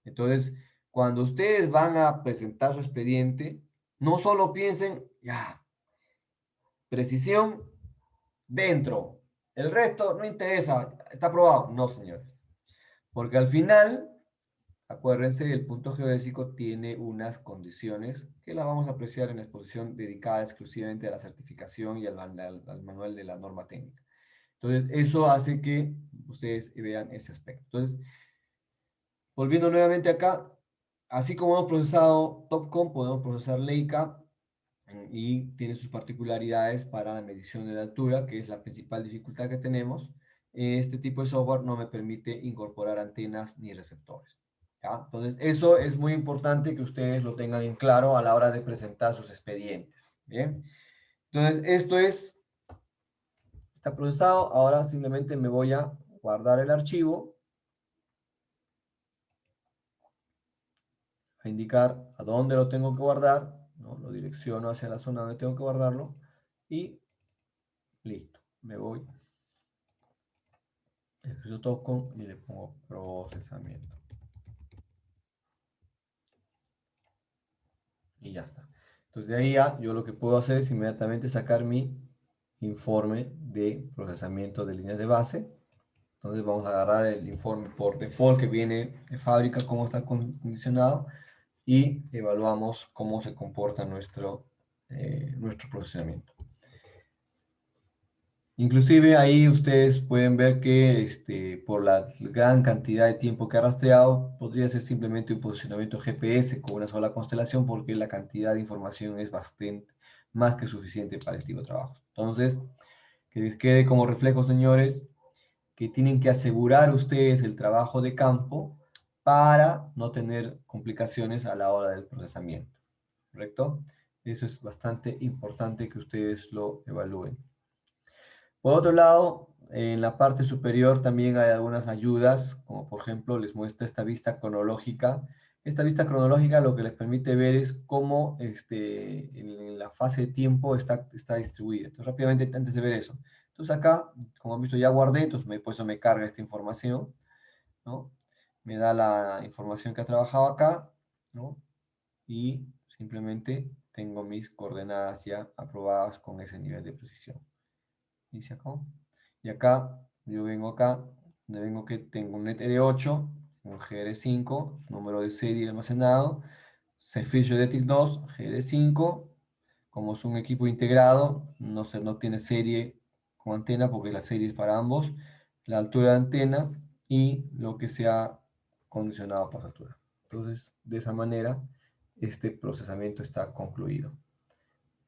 Entonces, cuando ustedes van a presentar su expediente, no solo piensen, ya, precisión dentro, el resto no interesa, está aprobado. No, señores. Porque al final, acuérdense, el punto geodésico tiene unas condiciones que las vamos a apreciar en la exposición dedicada exclusivamente a la certificación y al manual de la norma técnica. Entonces, eso hace que ustedes vean ese aspecto. Entonces, volviendo nuevamente acá, así como hemos procesado Topcon, podemos procesar Leica y tiene sus particularidades para la medición de la altura, que es la principal dificultad que tenemos. Este tipo de software no me permite incorporar antenas ni receptores. ¿Ya? Entonces, eso es muy importante que ustedes lo tengan en claro a la hora de presentar sus expedientes. ¿Bien? Entonces, está procesado. Ahora simplemente me voy a guardar el archivo, a indicar a dónde lo tengo que guardar, ¿no? Lo direcciono hacia la zona donde tengo que guardarlo y listo. Me voy, yo toco y le pongo procesamiento. Y ya está. Entonces de ahí ya yo lo que puedo hacer es inmediatamente sacar mi informe de procesamiento de líneas de base. Entonces vamos a agarrar el informe por default que viene de fábrica, cómo está condicionado, y evaluamos cómo se comporta nuestro procesamiento. Inclusive ahí ustedes pueden ver que por la gran cantidad de tiempo que ha rastreado, podría ser simplemente un posicionamiento GPS con una sola constelación, porque la cantidad de información es bastante más que suficiente para este tipo de trabajo. Entonces, que les quede como reflejo, señores, que tienen que asegurar ustedes el trabajo de campo para no tener complicaciones a la hora del procesamiento. ¿Correcto? Eso es bastante importante que ustedes lo evalúen. Por otro lado, en la parte superior también hay algunas ayudas, como por ejemplo les muestra esta vista cronológica. Esta vista cronológica lo que les permite ver es cómo en la fase de tiempo está distribuida. Entonces rápidamente, antes de ver eso. Entonces acá, como han visto, ya guardé, entonces por eso me carga esta información, ¿no? Me da la información que ha trabajado acá, ¿no? Y simplemente tengo mis coordenadas ya aprobadas con ese nivel de precisión. Y se acabó. Y acá, yo vengo acá, donde vengo que tengo un NetR8, un GR5, número de serie almacenado, Cepheid Geodetic 2, GR5, como es un equipo integrado, no tiene serie con antena porque la serie es para ambos, la altura de antena y lo que se ha condicionado por altura. Entonces, de esa manera, este procesamiento está concluido.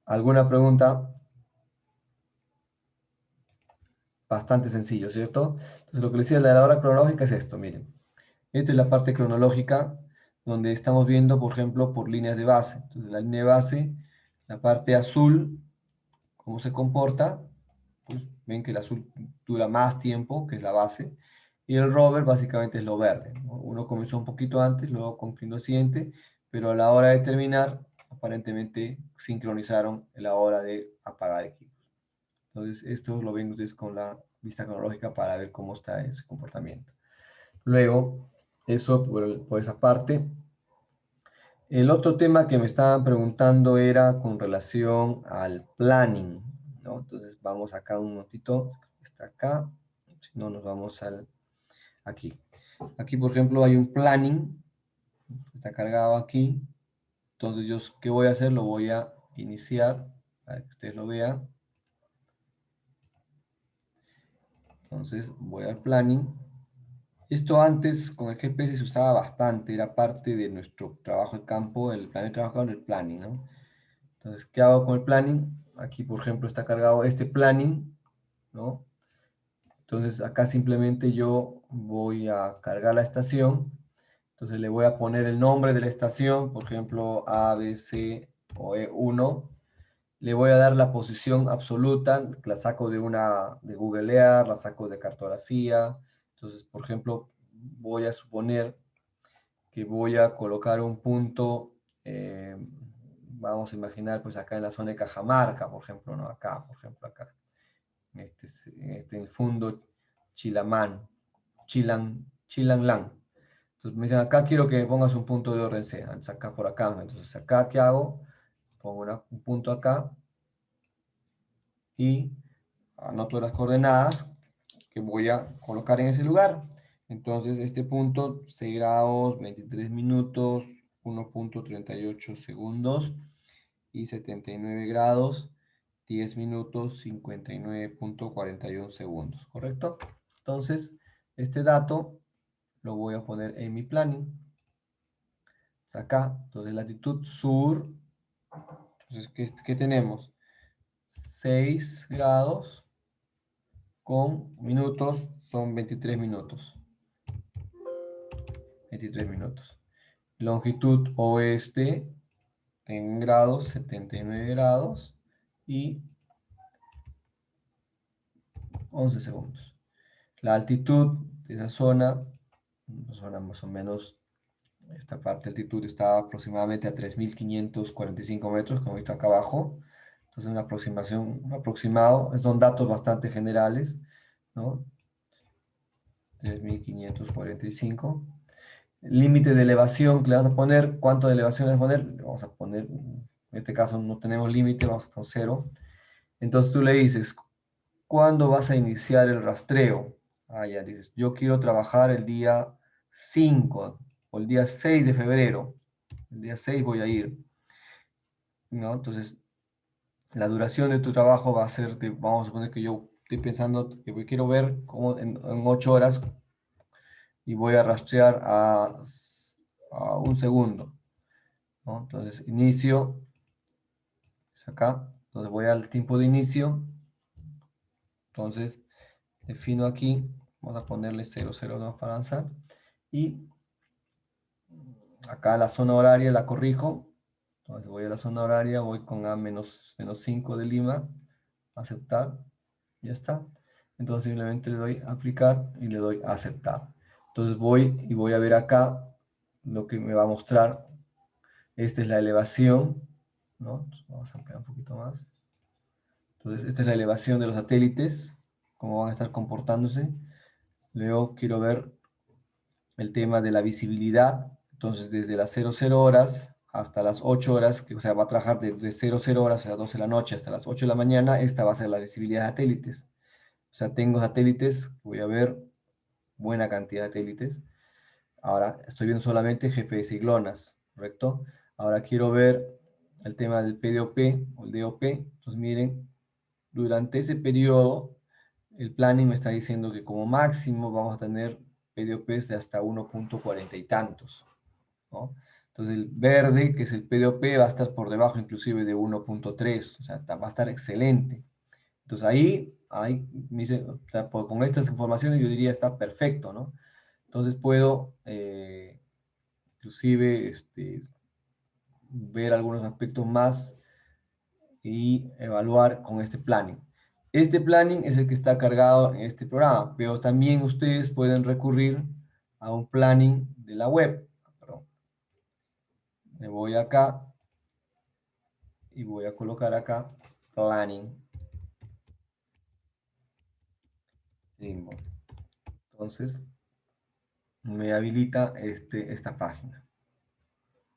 ¿Alguna pregunta? Bastante sencillo, ¿cierto? Entonces, lo que les decía de la hora cronológica es esto, miren. Esta es la parte cronológica donde estamos viendo, por ejemplo, por líneas de base. Entonces, la línea de base, la parte azul, cómo se comporta, pues ven que el azul dura más tiempo, que es la base, y el rover básicamente es lo verde, ¿no? Uno comenzó un poquito antes, luego concluyó el siguiente, pero a la hora de terminar, aparentemente sincronizaron la hora de apagar equipos. Entonces, esto lo ven ustedes con la vista cronológica para ver cómo está ese comportamiento. Luego, eso por esa parte. El otro tema que me estaban preguntando era con relación al planning, ¿no? Entonces vamos acá un momentito, está acá, si no nos vamos aquí. Aquí, por ejemplo, hay un planning, está cargado aquí. Entonces yo, ¿qué voy a hacer? Lo voy a iniciar, para que ustedes lo vean. Entonces voy al planning. Esto antes con el GPS se usaba bastante, era parte de nuestro trabajo de campo, el plan de trabajo con el planning, ¿no? Entonces, ¿qué hago con el planning? Aquí, por ejemplo, está cargado este planning, ¿no? Entonces, acá simplemente yo voy a cargar la estación. Entonces, le voy a poner el nombre de la estación, por ejemplo, A, B, C o E1. Le voy a dar la posición absoluta, la saco de Google Earth, la saco de cartografía. Entonces, por ejemplo, voy a suponer que voy a colocar un punto, vamos a imaginar pues acá en la zona de Cajamarca, por ejemplo, ¿no? Acá, por ejemplo, acá. En el fondo Chilanglán. Entonces me dicen, acá quiero que me pongas un punto de orden C. Entonces acá por acá. Entonces acá, ¿qué hago? Pongo un punto acá y anoto las coordenadas que voy a colocar en ese lugar. Entonces, este punto, 6 grados, 23 minutos, 1.38 segundos y 79 grados, 10 minutos, 59.41 segundos, ¿correcto? Entonces, este dato lo voy a poner en mi planning. Acá, entonces latitud sur. Entonces, ¿qué tenemos? 6 grados con minutos, son 23 minutos. 23 minutos. Longitud oeste en grados, 79 grados y 11 segundos. La altitud de esa zona más o menos, esta parte de altitud está aproximadamente a 3.545 metros, como visto acá abajo. Entonces una aproximación, un aproximado, son datos bastante generales, ¿no? 3.545. Límite de elevación que le vas a poner, ¿cuánto de elevación le vas a poner? Le vamos a poner, en este caso no tenemos límite, vamos con 0. Entonces tú le dices, ¿cuándo vas a iniciar el rastreo? Ah, ya dices, yo quiero trabajar el día 5 o el día 6 de febrero. El día 6 voy a ir, ¿no? Entonces, la duración de tu trabajo va a ser, vamos a suponer que yo estoy pensando que quiero ver cómo en 8 horas y voy a rastrear a un segundo, ¿no? Entonces, inicio, es acá, entonces voy al tiempo de inicio, entonces defino aquí, vamos a ponerle 0,02 para avanzar, y acá la zona horaria la corrijo, entonces voy a la zona horaria, voy con A menos 5 de Lima, aceptar, ya está. Entonces simplemente le doy a aplicar y le doy a aceptar. Entonces voy a ver acá lo que me va a mostrar. Esta es la elevación, ¿no? Entonces vamos a ampliar un poquito más. Entonces esta es la elevación de los satélites, cómo van a estar comportándose. Luego quiero ver el tema de la visibilidad. Entonces desde las 00 horas hasta las 8 horas, que o sea, va a trabajar de 00 horas a las 12 de la noche hasta las 8 de la mañana, esta va a ser la visibilidad de satélites. O sea, tengo satélites, voy a ver buena cantidad de satélites. Ahora estoy viendo solamente GPS y GLONASS, ¿correcto? Ahora quiero ver el tema del PDOP o el DOP. Entonces miren, durante ese periodo, el planning me está diciendo que como máximo vamos a tener PDOPs de hasta 1.40 y tantos, ¿no? Entonces el verde, que es el PDOP, va a estar por debajo inclusive de 1.3, o sea, va a estar excelente. Entonces ahí me dice, o sea, con estas informaciones yo diría está perfecto, ¿no? Entonces puedo inclusive ver algunos aspectos más y evaluar con este planning. Este planning es el que está cargado en este programa, pero también ustedes pueden recurrir a un planning de la web. Perdón. Me voy acá y voy a colocar acá planning. Entonces me habilita esta página.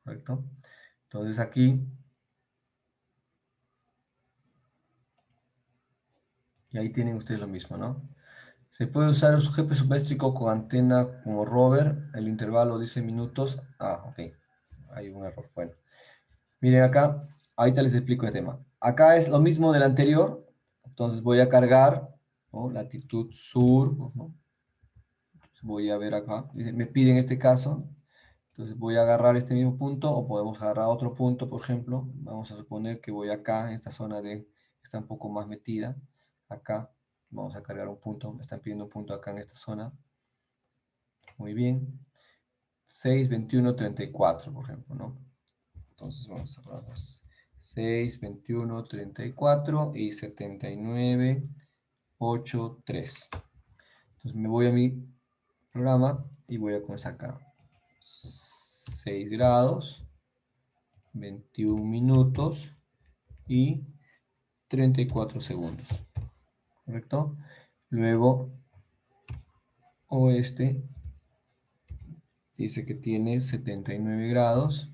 ¿correcto? Entonces aquí, y ahí tienen ustedes lo mismo, ¿no? Se puede usar un GPS submétrico con antena como rover, el intervalo dice minutos. Ah, ok, hay un error, bueno. Miren acá, ahorita les explico el tema. Acá es lo mismo del anterior, entonces voy a cargar, ¿no? Latitud sur, ¿no? Voy a ver acá, me piden este caso, entonces voy a agarrar este mismo punto, o podemos agarrar otro punto, por ejemplo. Vamos a suponer que voy acá, en esta zona está un poco más metida, acá, vamos a cargar un punto, me están pidiendo un punto acá en esta zona. Muy bien. 6, 21, 34, por ejemplo, ¿no? Entonces vamos a probar 6, 21, 34 y 79, 8, 3. Entonces me voy a mi programa y voy a comenzar acá. 6 grados, 21 minutos y 34 segundos. ¿Correcto? Luego, oeste dice que tiene 79 grados,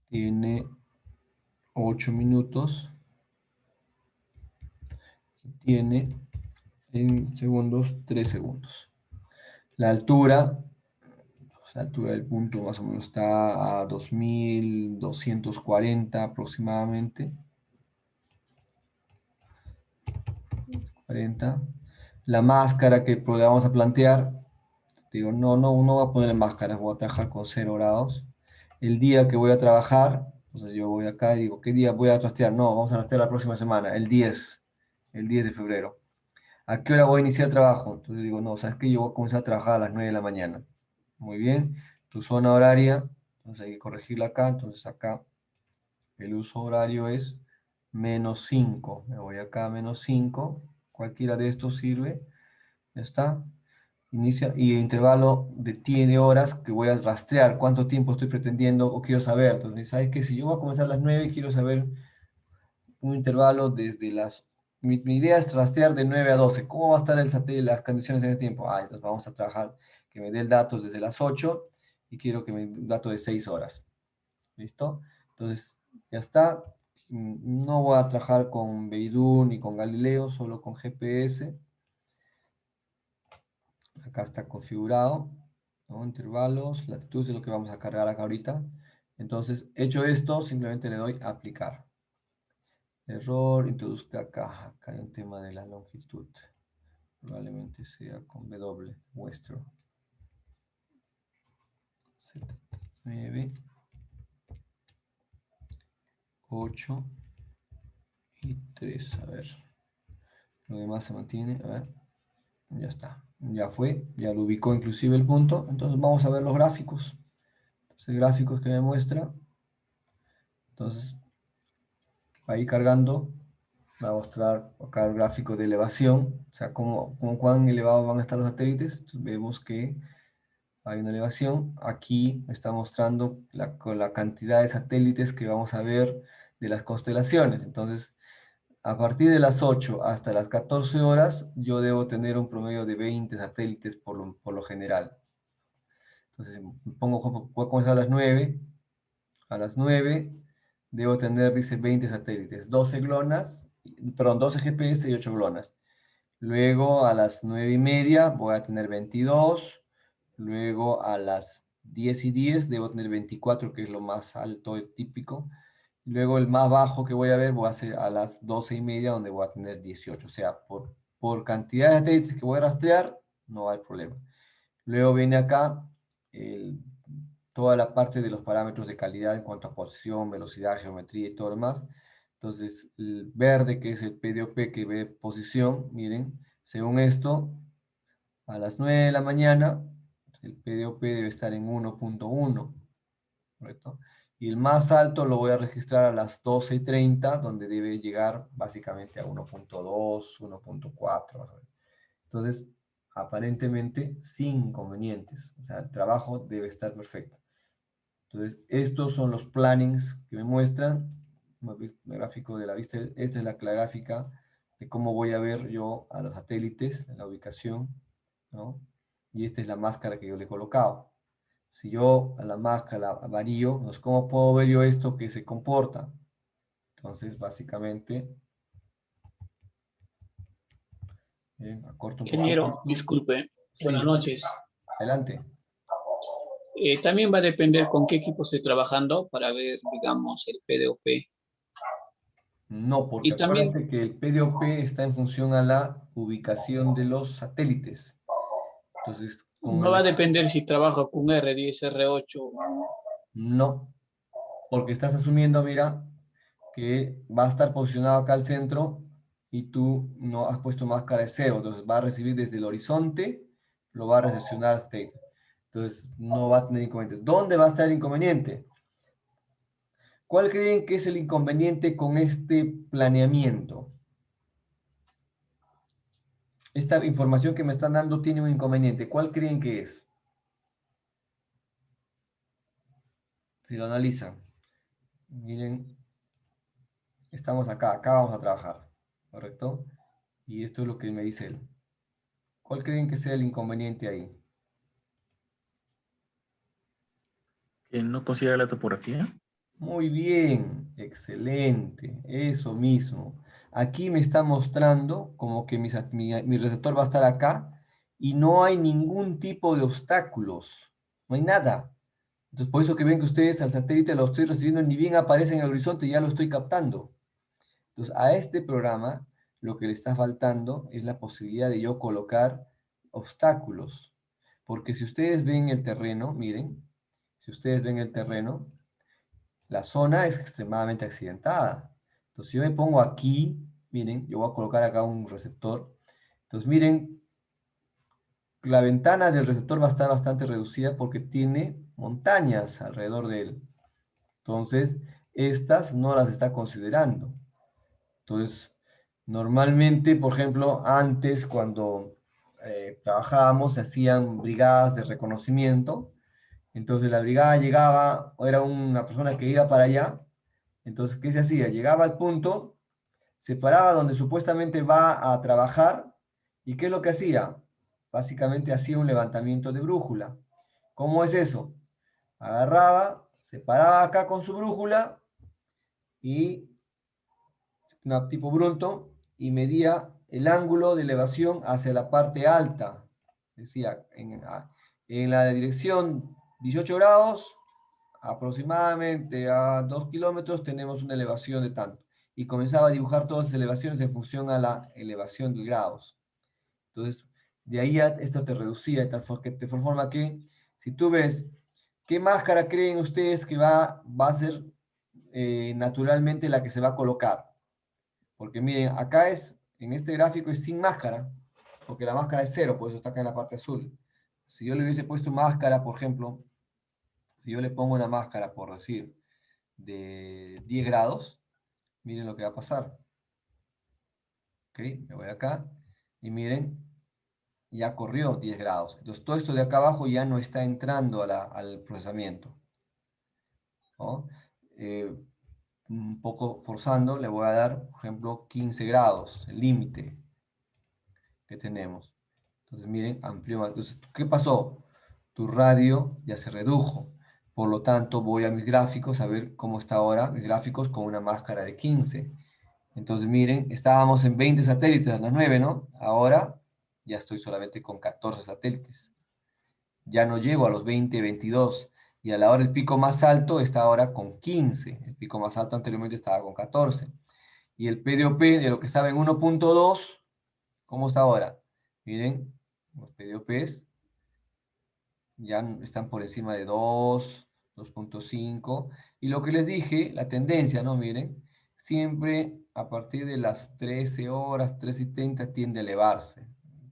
tiene 8 minutos, tiene en segundos 3 segundos. La altura del punto más o menos está a 2240 aproximadamente. 40. La máscara que vamos a plantear, digo, no voy a poner máscaras, voy a trabajar con 0 grados. El día que voy a trabajar, entonces yo voy acá y digo, ¿qué día voy a trastear? No, vamos a trastear la próxima semana, el 10 de febrero. ¿A qué hora voy a iniciar el trabajo? Entonces digo, no, ¿sabes qué? Yo voy a comenzar a trabajar a las 9 de la mañana. Muy bien, tu zona horaria, entonces hay que corregirla acá, entonces acá el uso horario es -5. Me voy acá a -5, cualquiera de estos sirve, ya está. Inicia, y el intervalo de horas que voy a rastrear, cuánto tiempo estoy pretendiendo o quiero saber. Entonces, ¿sabes qué? Si yo voy a comenzar a las 9, quiero saber un intervalo desde las... Mi idea es rastrear de 9 a 12. ¿Cómo va a estar el satélite, las condiciones en ese tiempo? Ah, entonces vamos a trabajar, que me dé el dato desde las 8 y quiero que me dé un dato de 6 horas. ¿Listo? Entonces, ya está. No voy a trabajar con Beidou ni con Galileo, solo con GPS. Acá está configurado, ¿no? Intervalos, latitud es lo que vamos a cargar acá ahorita. Entonces, hecho esto, simplemente le doy a aplicar. Error, introduzca acá. Acá hay un tema de la longitud. Probablemente sea con W, vuestro. 79, 8 y 3. A ver. Lo demás se mantiene. A ver. Ya está. Ya fue. Ya lo ubicó inclusive el punto. Entonces vamos a ver los gráficos. Entonces, gráficos que me muestra. Entonces, ahí cargando, va a mostrar acá el gráfico de elevación, o sea, cómo cuán elevados van a estar los satélites. Entonces, vemos que hay una elevación. Aquí me está mostrando la cantidad de satélites que vamos a ver de las constelaciones. Entonces, a partir de las 8 hasta las 14 horas, yo debo tener un promedio de 20 satélites por lo general. Entonces, voy a comenzar a las 9. A las 9 debo tener, dice, 20 satélites, 12 GLONASS, perdón, 12 GPS y 8 GLONASS. Luego a las 9:30 voy a tener 22. Luego a las 10:10 debo tener 24, que es lo más alto típico. Luego el más bajo que voy a ver voy a hacer a las 12:30, donde voy a tener 18. O sea, por cantidad de satélites que voy a rastrear, no hay problema. Luego viene acá toda la parte de los parámetros de calidad en cuanto a posición, velocidad, geometría y todo lo demás. Entonces, el verde, que es el PDOP que ve posición, miren, según esto, a las 9 de la mañana, el PDOP debe estar en 1.1, ¿correcto? Y el más alto lo voy a registrar a las 12:30, donde debe llegar básicamente a 1.2, 1.4. Entonces, aparentemente, sin inconvenientes. O sea, el trabajo debe estar perfecto. Entonces, estos son los plannings que me muestran. El gráfico de la vista. Esta es la gráfica de cómo voy a ver yo a los satélites en la ubicación, ¿no? Y esta es la máscara que yo le he colocado. Si yo a la máscara varío, pues, ¿cómo puedo ver yo esto que se comporta? Entonces, básicamente, acorto un poquito Ingeniero, esto. disculpe. Sí. Buenas noches. Adelante. También va a depender con qué equipo estoy trabajando para ver, digamos, el PDOP. No, porque Y también acuérdate que el PDOP está en función a la ubicación de los satélites. Entonces, no va a depender si trabajo con R10, R8. No, porque estás asumiendo, mira, que va a estar posicionado acá al centro y tú no has puesto máscara de cero, entonces va a recibir desde el horizonte, lo va a recepcionar hasta ahí. Entonces no va a tener inconveniente. ¿Dónde va a estar el inconveniente? ¿Cuál creen que es el inconveniente con este planeamiento? Esta información que me están dando tiene un inconveniente. ¿Cuál creen que es? Si lo analizan. Miren, estamos acá vamos a trabajar, ¿correcto? Y esto es lo que me dice él. ¿Cuál creen que sea el inconveniente ahí? ¿Que no considera la topografía? Muy bien, excelente, eso mismo. Aquí me está mostrando como que mi receptor va a estar acá y no hay ningún tipo de obstáculos, no hay nada. Entonces, por eso que ven que ustedes al satélite lo estoy recibiendo, ni bien aparece en el horizonte, ya lo estoy captando. Entonces, a este programa lo que le está faltando es la posibilidad de yo colocar obstáculos. Porque si ustedes ven el terreno, miren, si ustedes ven el terreno, la zona es extremadamente accidentada. Entonces, si yo me pongo aquí, miren, yo voy a colocar acá un receptor. Entonces, miren, la ventana del receptor va a estar bastante reducida porque tiene montañas alrededor de él. Entonces, estas no las está considerando. Entonces, normalmente, por ejemplo, antes cuando trabajábamos, se hacían brigadas de reconocimiento. Entonces, la brigada llegaba, o era una persona que iba para allá. Entonces, ¿qué se hacía? Llegaba al punto, se paraba donde supuestamente va a trabajar. ¿Y qué es lo que hacía? Básicamente hacía un levantamiento de brújula. ¿Cómo es eso? Agarraba, se paraba acá con su brújula y tipo Brunton y medía el ángulo de elevación hacia la parte alta. Decía, en la dirección 18 grados, aproximadamente a 2 kilómetros, tenemos una elevación de tanto. Y comenzaba a dibujar todas las elevaciones en función a la elevación de grados. Entonces, de ahí esto te reducía de tal forma que, si tú ves, ¿qué máscara creen ustedes que va a ser naturalmente la que se va a colocar? Porque miren, acá en este gráfico es sin máscara, porque la máscara es cero, por eso está acá en la parte azul. Si yo le hubiese puesto máscara, por ejemplo, si yo le pongo una máscara, por decir, de 10 grados, miren lo que va a pasar. ¿Ok? Me voy acá y miren, ya corrió 10 grados. Entonces todo esto de acá abajo ya no está entrando al procesamiento. ¿No? Un poco forzando, le voy a dar, por ejemplo, 15 grados, el límite que tenemos. Entonces, miren, amplió más. Entonces, ¿qué pasó? Tu radio ya se redujo. Por lo tanto, voy a mis gráficos a ver cómo está ahora mis gráficos con una máscara de 15. Entonces, miren, estábamos en 20 satélites a las 9, ¿no? Ahora ya estoy solamente con 14 satélites. Ya no llego a los 20, 22. Y a la hora el pico más alto está ahora con 15. El pico más alto anteriormente estaba con 14. Y el PDOP de lo que estaba en 1.2, ¿cómo está ahora? Miren, los PDOPs ya están por encima de 2, 2.5. Y lo que les dije, la tendencia, ¿no? Miren, siempre a partir de las 13 horas, 13:30 tiende a elevarse.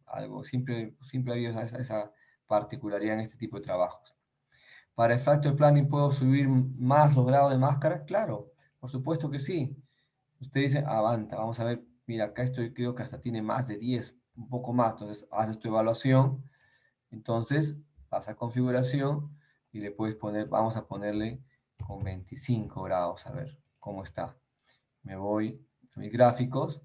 Algo, siempre ha habido esa particularidad en este tipo de trabajos. ¿Para el factor planning puedo subir más los grados de máscara? Claro, por supuesto que sí. Usted dice, avanza, vamos a ver, mira, acá estoy, creo que hasta tiene más de 10, un poco más. Entonces, haces tu evaluación. Entonces, vas a configuración y le puedes poner, vamos a ponerle con 25 grados, a ver cómo está. Me voy a mis gráficos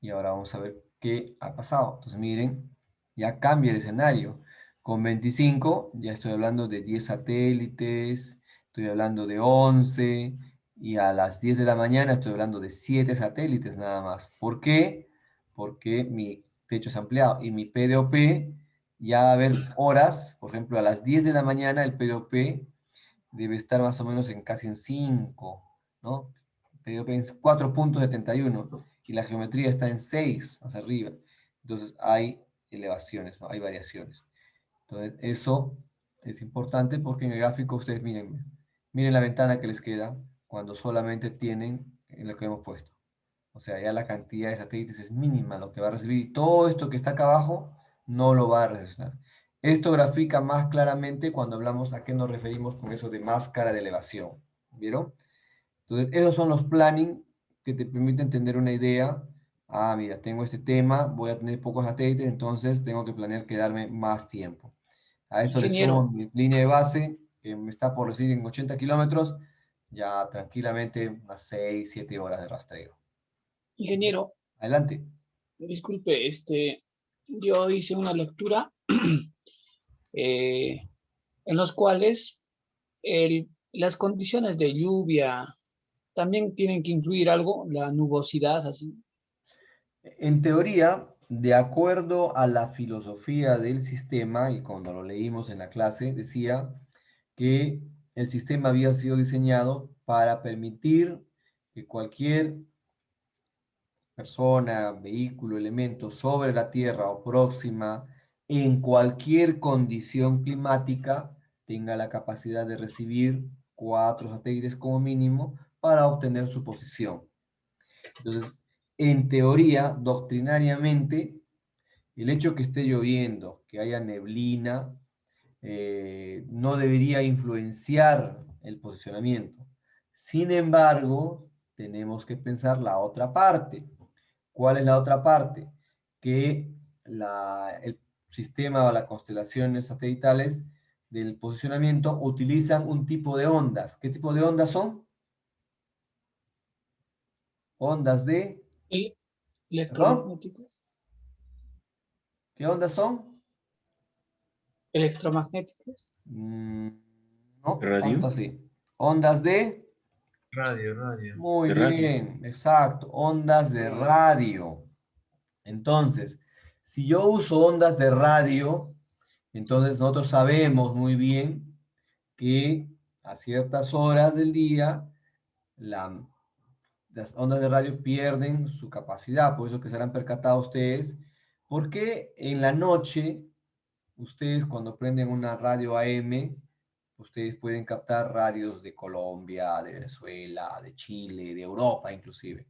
y ahora vamos a ver qué ha pasado. Entonces, miren, ya cambia el escenario. Con 25 ya estoy hablando de 10 satélites, estoy hablando de 11, y a las 10 de la mañana estoy hablando de 7 satélites nada más. ¿Por qué? Porque mi techo es ampliado y mi PDOP ya va a haber horas, por ejemplo, a las 10 de la mañana el PDOP debe estar más o menos en casi en 5, ¿no? PDOP en 4.71 y la geometría está en 6 hacia arriba. Entonces hay elevaciones, ¿no? Hay variaciones. Entonces, eso es importante porque en el gráfico ustedes miren la ventana que les queda cuando solamente tienen lo que hemos puesto. O sea, ya la cantidad de satélites es mínima lo que va a recibir. Y todo esto que está acá abajo no lo va a recepcionar. Esto grafica más claramente cuando hablamos a qué nos referimos con eso de máscara de elevación. ¿Vieron? Entonces, esos son los planning que te permiten tener una idea. Ah, mira, tengo este tema, voy a tener pocos satélites, entonces tengo que planear quedarme más tiempo. A esto le sumo Ingeniero, mi línea de base, que me está por recibir en 80 kilómetros, ya tranquilamente unas 6, 7 horas de rastreo. ingeniero, Adelante. disculpe, yo hice una lectura en los cuales las condiciones de lluvia también tienen que incluir algo, la nubosidad, así. En teoría, de acuerdo a la filosofía del sistema, y cuando lo leímos en la clase, decía que el sistema había sido diseñado para permitir que cualquier persona, vehículo, elemento sobre la Tierra o próxima, en cualquier condición climática, tenga la capacidad de recibir 4 satélites como mínimo para obtener su posición. Entonces, en teoría, doctrinariamente, el hecho que esté lloviendo, que haya neblina, no debería influenciar el posicionamiento. Sin embargo, tenemos que pensar la otra parte. ¿Cuál es la otra parte? Que el sistema o las constelaciones satelitales del posicionamiento utilizan un tipo de ondas. ¿Qué tipo de ondas son? Ondas de... El- ¿Perdón? Electromagnéticos. ¿Qué ondas son? Electromagnéticos. No, ¿Radio? tanto así. Ondas de... Radio. Muy De radio. bien, exacto. Ondas de radio. Entonces, si yo uso ondas de radio, entonces nosotros sabemos muy bien que a ciertas horas del día las ondas de radio pierden su capacidad, por eso que se habrán percatado ustedes, porque en la noche, ustedes cuando prenden una radio AM, ustedes pueden captar radios de Colombia, de Venezuela, de Chile, de Europa inclusive.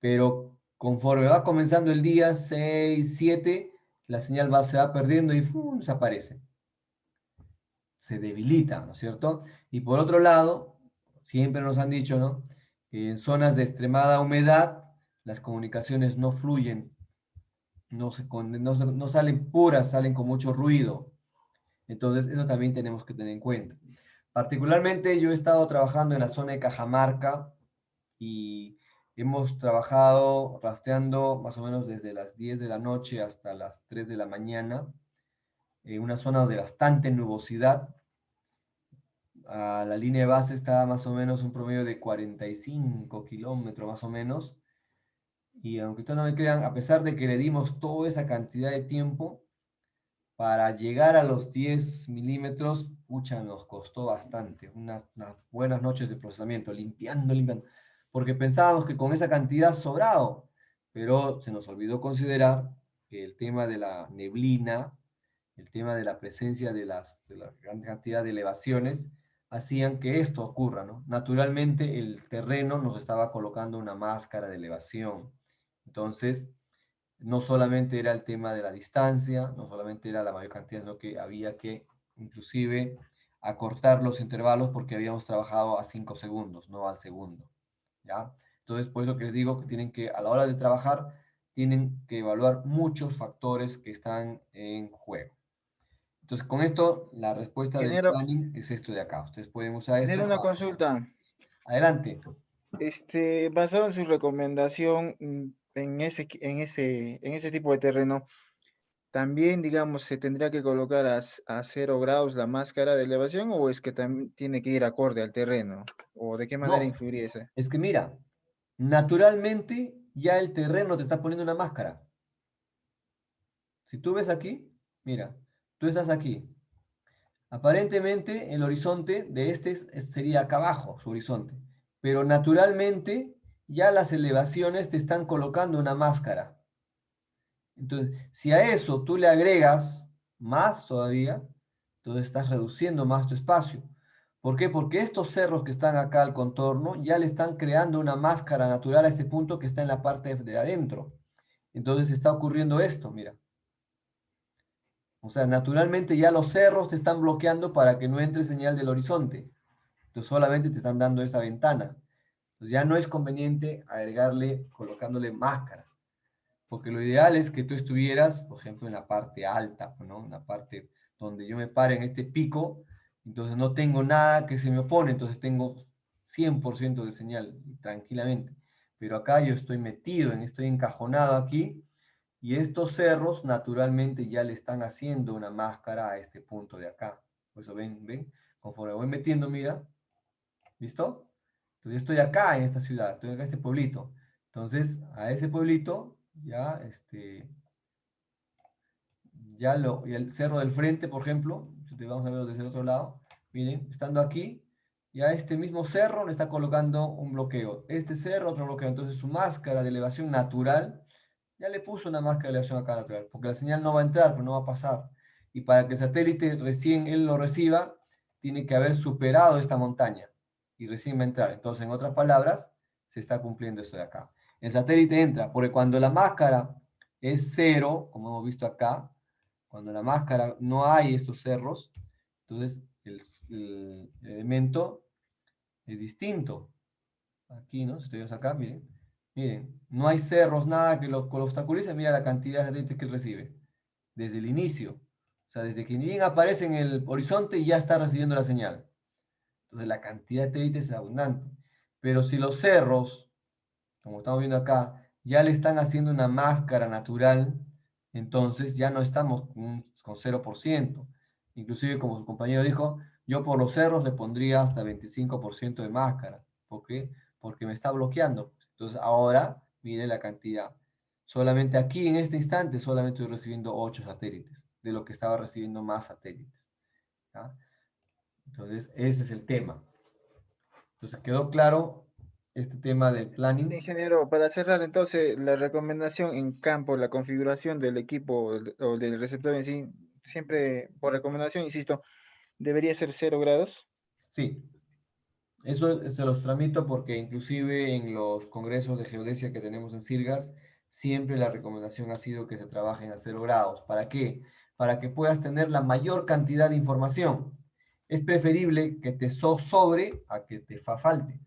Pero conforme va comenzando el día, 6, 7, la señal se va perdiendo y ¡fum! Desaparece. Se debilita, ¿no es cierto? Y por otro lado, siempre nos han dicho, ¿no? Que en zonas de extremada humedad, las comunicaciones no fluyen, no salen puras, salen con mucho ruido. Entonces, eso también tenemos que tener en cuenta. Particularmente, yo he estado trabajando en la zona de Cajamarca y hemos trabajado rastreando más o menos desde las 10 de la noche hasta las 3 de la mañana, en una zona de bastante nubosidad. A la línea de base está más o menos un promedio de 45 kilómetros más o menos. Y aunque ustedes no me crean, a pesar de que le dimos toda esa cantidad de tiempo, para llegar a los 10 milímetros, pucha, nos costó bastante. Unas buenas noches de procesamiento, limpiando, porque pensábamos que con esa cantidad sobrado, pero se nos olvidó considerar que el tema de la neblina, el tema de la presencia de la gran cantidad de elevaciones, hacían que esto ocurra, ¿no? Naturalmente el terreno nos estaba colocando una máscara de elevación. Entonces, no solamente era el tema de la distancia, no solamente era la mayor cantidad, sino que había que inclusive acortar los intervalos porque habíamos trabajado a 5 segundos, no al segundo, ¿ya? Entonces, por eso que les digo que tienen que, a la hora de trabajar, tienen que evaluar muchos factores que están en juego. Entonces, con esto, la respuesta del Ingeniero, planning es esto de acá. Ustedes pueden usar esto. ingeniero, una consulta. Adelante. Basado en su recomendación en ese tipo de terreno, también, digamos, se tendría que colocar a 0 grados la máscara de elevación o es que también tiene que ir acorde al terreno? ¿O de qué manera No, influiría esa? es que mira, naturalmente ya el terreno te está poniendo una máscara. Si tú ves aquí, mira, tú estás aquí. Aparentemente el horizonte de sería acá abajo, su horizonte. Pero naturalmente ya las elevaciones te están colocando una máscara. Entonces, si a eso tú le agregas más todavía, entonces estás reduciendo más tu espacio. ¿Por qué? Porque estos cerros que están acá al contorno ya le están creando una máscara natural a este punto que está en la parte de adentro. Entonces está ocurriendo esto, mira. O sea, naturalmente ya los cerros te están bloqueando para que no entre señal del horizonte. Entonces solamente te están dando esa ventana. Entonces ya no es conveniente agregarle, colocándole máscara. Porque lo ideal es que tú estuvieras, por ejemplo, en la parte alta, ¿no? En la parte donde yo me pare en este pico, entonces no tengo nada que se me opone, entonces tengo 100% de señal, tranquilamente. Pero acá yo estoy metido, estoy encajonado aquí, y estos cerros naturalmente ya le están haciendo una máscara a este punto de acá. Por eso ven, conforme voy metiendo, mira, ¿listo? Entonces estoy acá en esta ciudad, estoy acá en este pueblito. Entonces, a ese pueblito, ya, y el cerro del frente, por ejemplo, si te vamos a ver desde el otro lado, miren, estando aquí, ya este mismo cerro le está colocando un bloqueo. Este cerro, otro bloqueo. Entonces su máscara de elevación natural, ya le puso una máscara de elevación acá natural, porque la señal no va a entrar, pero no va a pasar. Y para que el satélite recién él lo reciba, tiene que haber superado esta montaña y recién va a entrar. Entonces, en otras palabras, se está cumpliendo esto de acá. El satélite entra, porque cuando la máscara es cero, como hemos visto acá, cuando la máscara no hay estos cerros, entonces el elemento es distinto. Aquí, ¿no? Si estoy acá, miren. Miren, no hay cerros, nada que lo obstaculice. Mira la cantidad de satélites que él recibe. Desde el inicio. O sea, desde que ni bien aparece en el horizonte ya está recibiendo la señal. Entonces la cantidad de satélites es abundante. Pero si los cerros, como estamos viendo acá, ya le están haciendo una máscara natural, entonces ya no estamos con 0%. Inclusive, como su compañero dijo, yo por los cerros le pondría hasta 25% de máscara. ¿Por qué? Porque me está bloqueando. Entonces ahora, mire la cantidad. Solamente aquí, en este instante, solamente estoy recibiendo 8 satélites, de lo que estaba recibiendo más satélites. ¿Ya? Entonces, ese es el tema. Entonces, ¿quedó claro este tema del planning? Ingeniero, para cerrar entonces, la recomendación en campo, la configuración del equipo o del receptor en sí, siempre por recomendación, insisto, debería ser 0 grados. Sí, eso se los tramito porque inclusive en los congresos de geodesia que tenemos en Sirgas, siempre la recomendación ha sido que se trabajen a 0 grados. ¿Para qué? Para que puedas tener la mayor cantidad de información. Es preferible que te sobre a que te falte.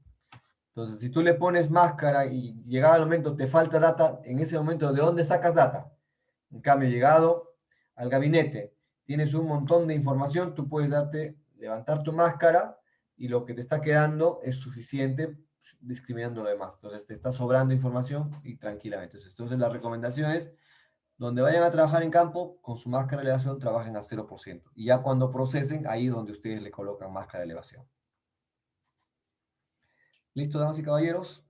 Entonces, si tú le pones máscara y llegado el momento te falta data, en ese momento, ¿de dónde sacas data? En cambio, llegado al gabinete, tienes un montón de información, tú puedes levantar tu máscara y lo que te está quedando es suficiente discriminando lo demás. Entonces, te está sobrando información y tranquilamente. Entonces, la recomendación es, donde vayan a trabajar en campo, con su máscara de elevación, trabajen a 0%. Y ya cuando procesen, ahí es donde ustedes le colocan máscara de elevación. ¿Listo, damas y caballeros?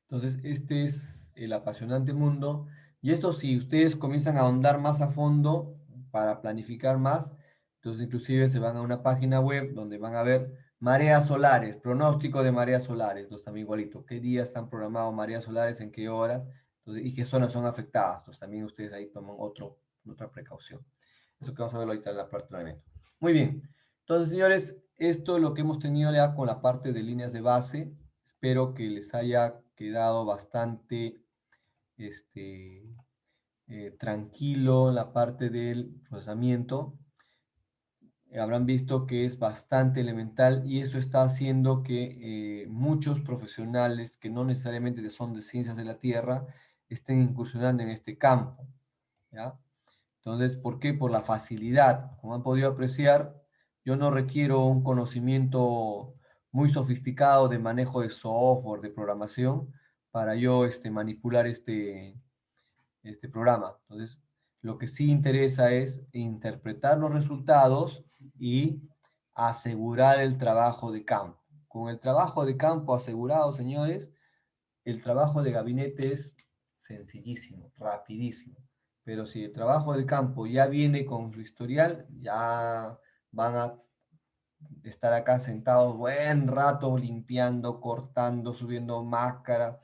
Entonces, este es el apasionante mundo. Y esto, si ustedes comienzan a ahondar más a fondo para planificar más, entonces inclusive se van a una página web donde van a ver mareas solares, pronóstico de mareas solares. Entonces también igualito, qué días están programados mareas solares, en qué horas, entonces, y qué zonas son afectadas. Entonces también ustedes ahí toman otra precaución. Eso que vamos a ver ahorita en la parte del evento. Muy bien. Entonces, señores, esto es lo que hemos tenido ya con la parte de líneas de base. Espero que les haya quedado bastante tranquilo la parte del procesamiento. Habrán visto que es bastante elemental y eso está haciendo que muchos profesionales que no necesariamente son de ciencias de la Tierra estén incursionando en este campo. ¿Ya? Entonces, ¿por qué? Por la facilidad. Como han podido apreciar, yo no requiero un conocimiento muy sofisticado de manejo de software, de programación, para yo manipular este programa. Entonces, lo que sí interesa es interpretar los resultados y asegurar el trabajo de campo. Con el trabajo de campo asegurado, señores, el trabajo de gabinete es sencillísimo, rapidísimo. Pero si el trabajo de campo ya viene con su historial, ya van a estar acá sentados buen rato limpiando, cortando, subiendo máscara,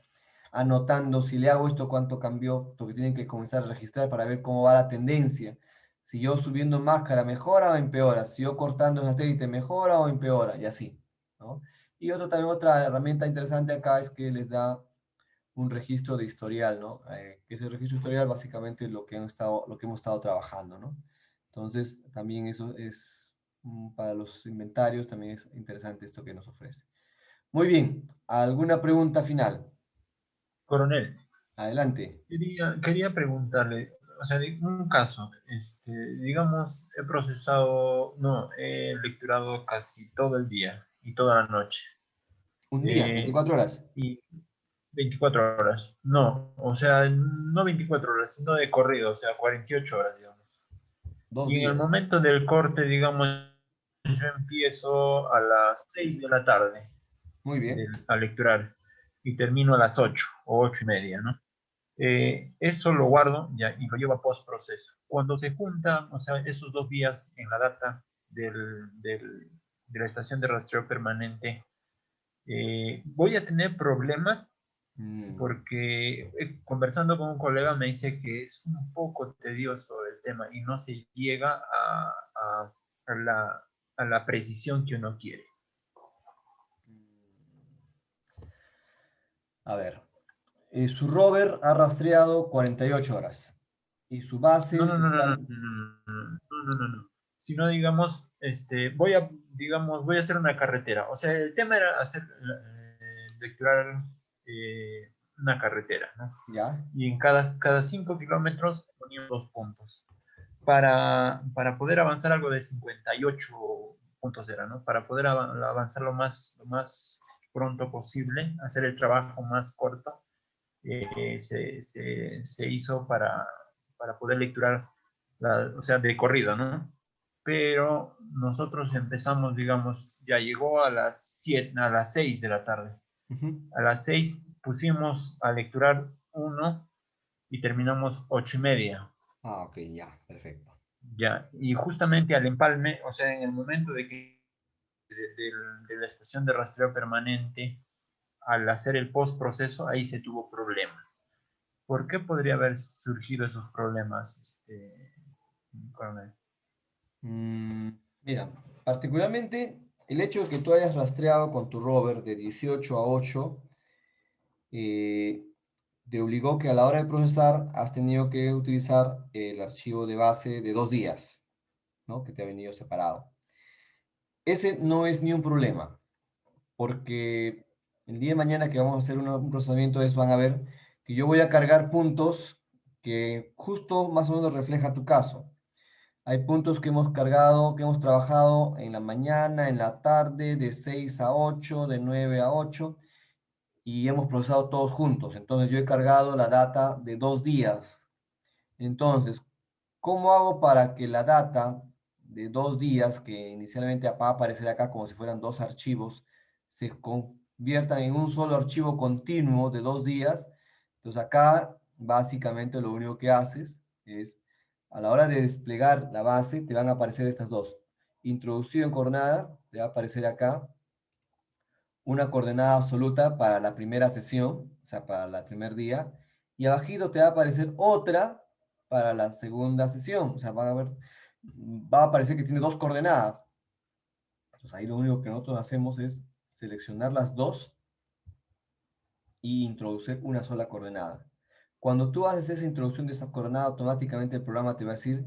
anotando si le hago esto cuánto cambió, porque tienen que comenzar a registrar para ver cómo va la tendencia. Si yo subiendo máscara mejora o empeora, si yo cortando el satélite mejora o empeora, y así, ¿no? Y otra herramienta interesante acá es que les da un registro de historial, ¿no? Que ese registro historial básicamente es lo que hemos estado trabajando, ¿no? Entonces, también eso es para los inventarios, también es interesante esto que nos ofrece. Muy bien, ¿alguna pregunta final? Coronel, Adelante. quería preguntarle, o sea, un caso, digamos, he lecturado casi todo el día y toda la noche. Un día, 24 horas. Y 24 horas. No, o sea, no 24 horas, sino de corrido, o sea, 48 horas, digamos. 2 Y en el días. momento del corte, digamos, yo empiezo a las 6 de la tarde Muy bien. a lecturar y termino a las 8 o 8:30, ¿no? Eso lo guardo ya, y lo llevo a postproceso. Cuando se juntan, o sea, esos 2 días en la data de la estación de rastreo permanente, voy a tener problemas porque conversando con un colega me dice que es un poco tedioso el tema y no se llega a la precisión que uno quiere. A ver. Su rover ha rastreado 48 horas. Y su base No, no, se no, no, está... no, no. Sino, digamos, voy a hacer una carretera. O sea, el tema era lecturar una carretera, ¿no? ¿Ya? Y en cada 5 kilómetros ponía 2 puntos. Para poder avanzar algo de 58 puntos era, ¿no? Para poder avanzar lo más pronto posible, hacer el trabajo más corto, se hizo para poder lecturar, o sea, de corrido, ¿no? Pero nosotros empezamos, digamos, ya llegó a las 6 de la tarde. A las 6 pusimos a lecturar 1 y terminamos 8:30. Ah, ok, ya, perfecto. Ya, y justamente al empalme, o sea, en el momento de la estación de rastreo permanente, al hacer el postproceso, ahí se tuvo problemas. ¿Por qué podría haber surgido esos problemas, coronel? Mira, particularmente el hecho de que tú hayas rastreado con tu rover de 18 a 8 te obligó que a la hora de procesar has tenido que utilizar el archivo de base de 2 días, ¿no? Que te ha venido separado. Ese no es ni un problema, porque el día de mañana que vamos a hacer un procesamiento van a ver que yo voy a cargar puntos que justo más o menos refleja tu caso. Hay puntos que hemos cargado, que hemos trabajado en la mañana, en la tarde, de 6 a 8, de 9 a 8, y hemos procesado todos juntos. Entonces yo he cargado la data de 2 días. Entonces, ¿cómo hago para que la data de 2 días, que inicialmente va a aparecer acá como si fueran 2 archivos, se conviertan en un solo archivo continuo de 2 días? Entonces acá básicamente lo único que haces es, a la hora de desplegar la base, te van a aparecer estas dos. Introducido en coordenada, te va a aparecer acá una coordenada absoluta para la primera sesión, o sea, para el primer día, y abajito te va a aparecer otra para la segunda sesión, o sea, va a aparecer que tiene 2 coordenadas. Entonces ahí lo único que nosotros hacemos es seleccionar las dos y introducir una sola coordenada. Cuando tú haces esa introducción de esa coordenada, automáticamente el programa te va a decir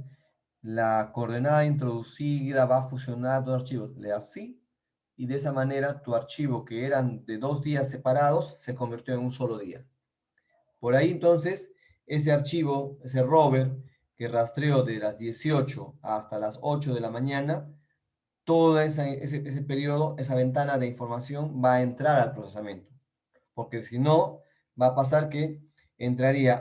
la coordenada introducida va a fusionar dos archivos. Le das sí, y de esa manera tu archivo, que eran de 2 días separados, se convirtió en un solo día. Por ahí entonces, ese archivo, ese rover, que rastreó de las 18 hasta las 8 de la mañana, todo ese periodo, esa ventana de información va a entrar al procesamiento. Porque si no, va a pasar que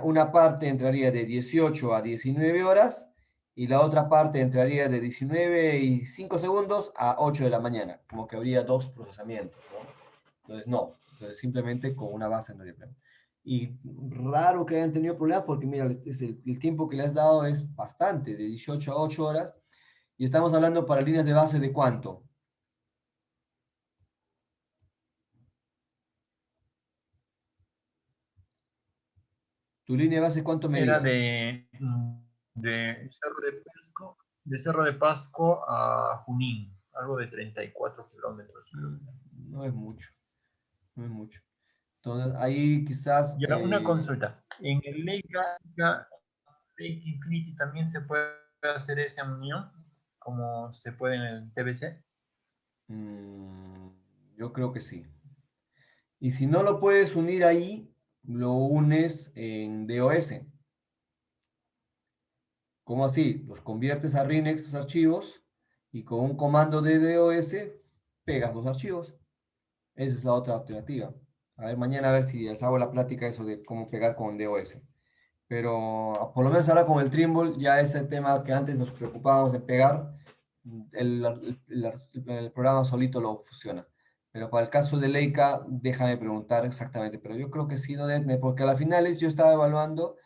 una parte entraría de 18 a 19 horas y la otra parte entraría de 19 y 5 segundos a 8 de la mañana, como que habría dos procesamientos, ¿no? Entonces, no, entonces simplemente con una base no habría problema. Y raro que hayan tenido problemas porque, mira, el tiempo que le has dado es bastante, de 18 a 8 horas, y estamos hablando para líneas de base de ¿cuánto? ¿Tu línea de base cuánto medía? Era de Cerro de Pasco a Junín, algo de 34 kilómetros, creo. No es mucho, no es mucho. Entonces, ahí quizás... Y ahora una consulta. En el Leica Infinity también se puede hacer esa unión, como se puede en el TBC. Yo creo que sí. Y si no lo puedes unir ahí, lo unes en DOS. ¿Cómo así? Los conviertes a RINEX tus archivos y con un comando de DOS pegas los archivos. Esa es la otra alternativa. A ver, mañana a ver si les hago la plática eso de cómo pegar con DOS. Pero por lo menos ahora con el Trimble ya ese tema que antes nos preocupábamos de pegar, el programa solito lo fusiona. Pero para el caso de Leica, déjame preguntar exactamente. Pero yo creo que sí, no debe tener, porque a las finales yo estaba evaluando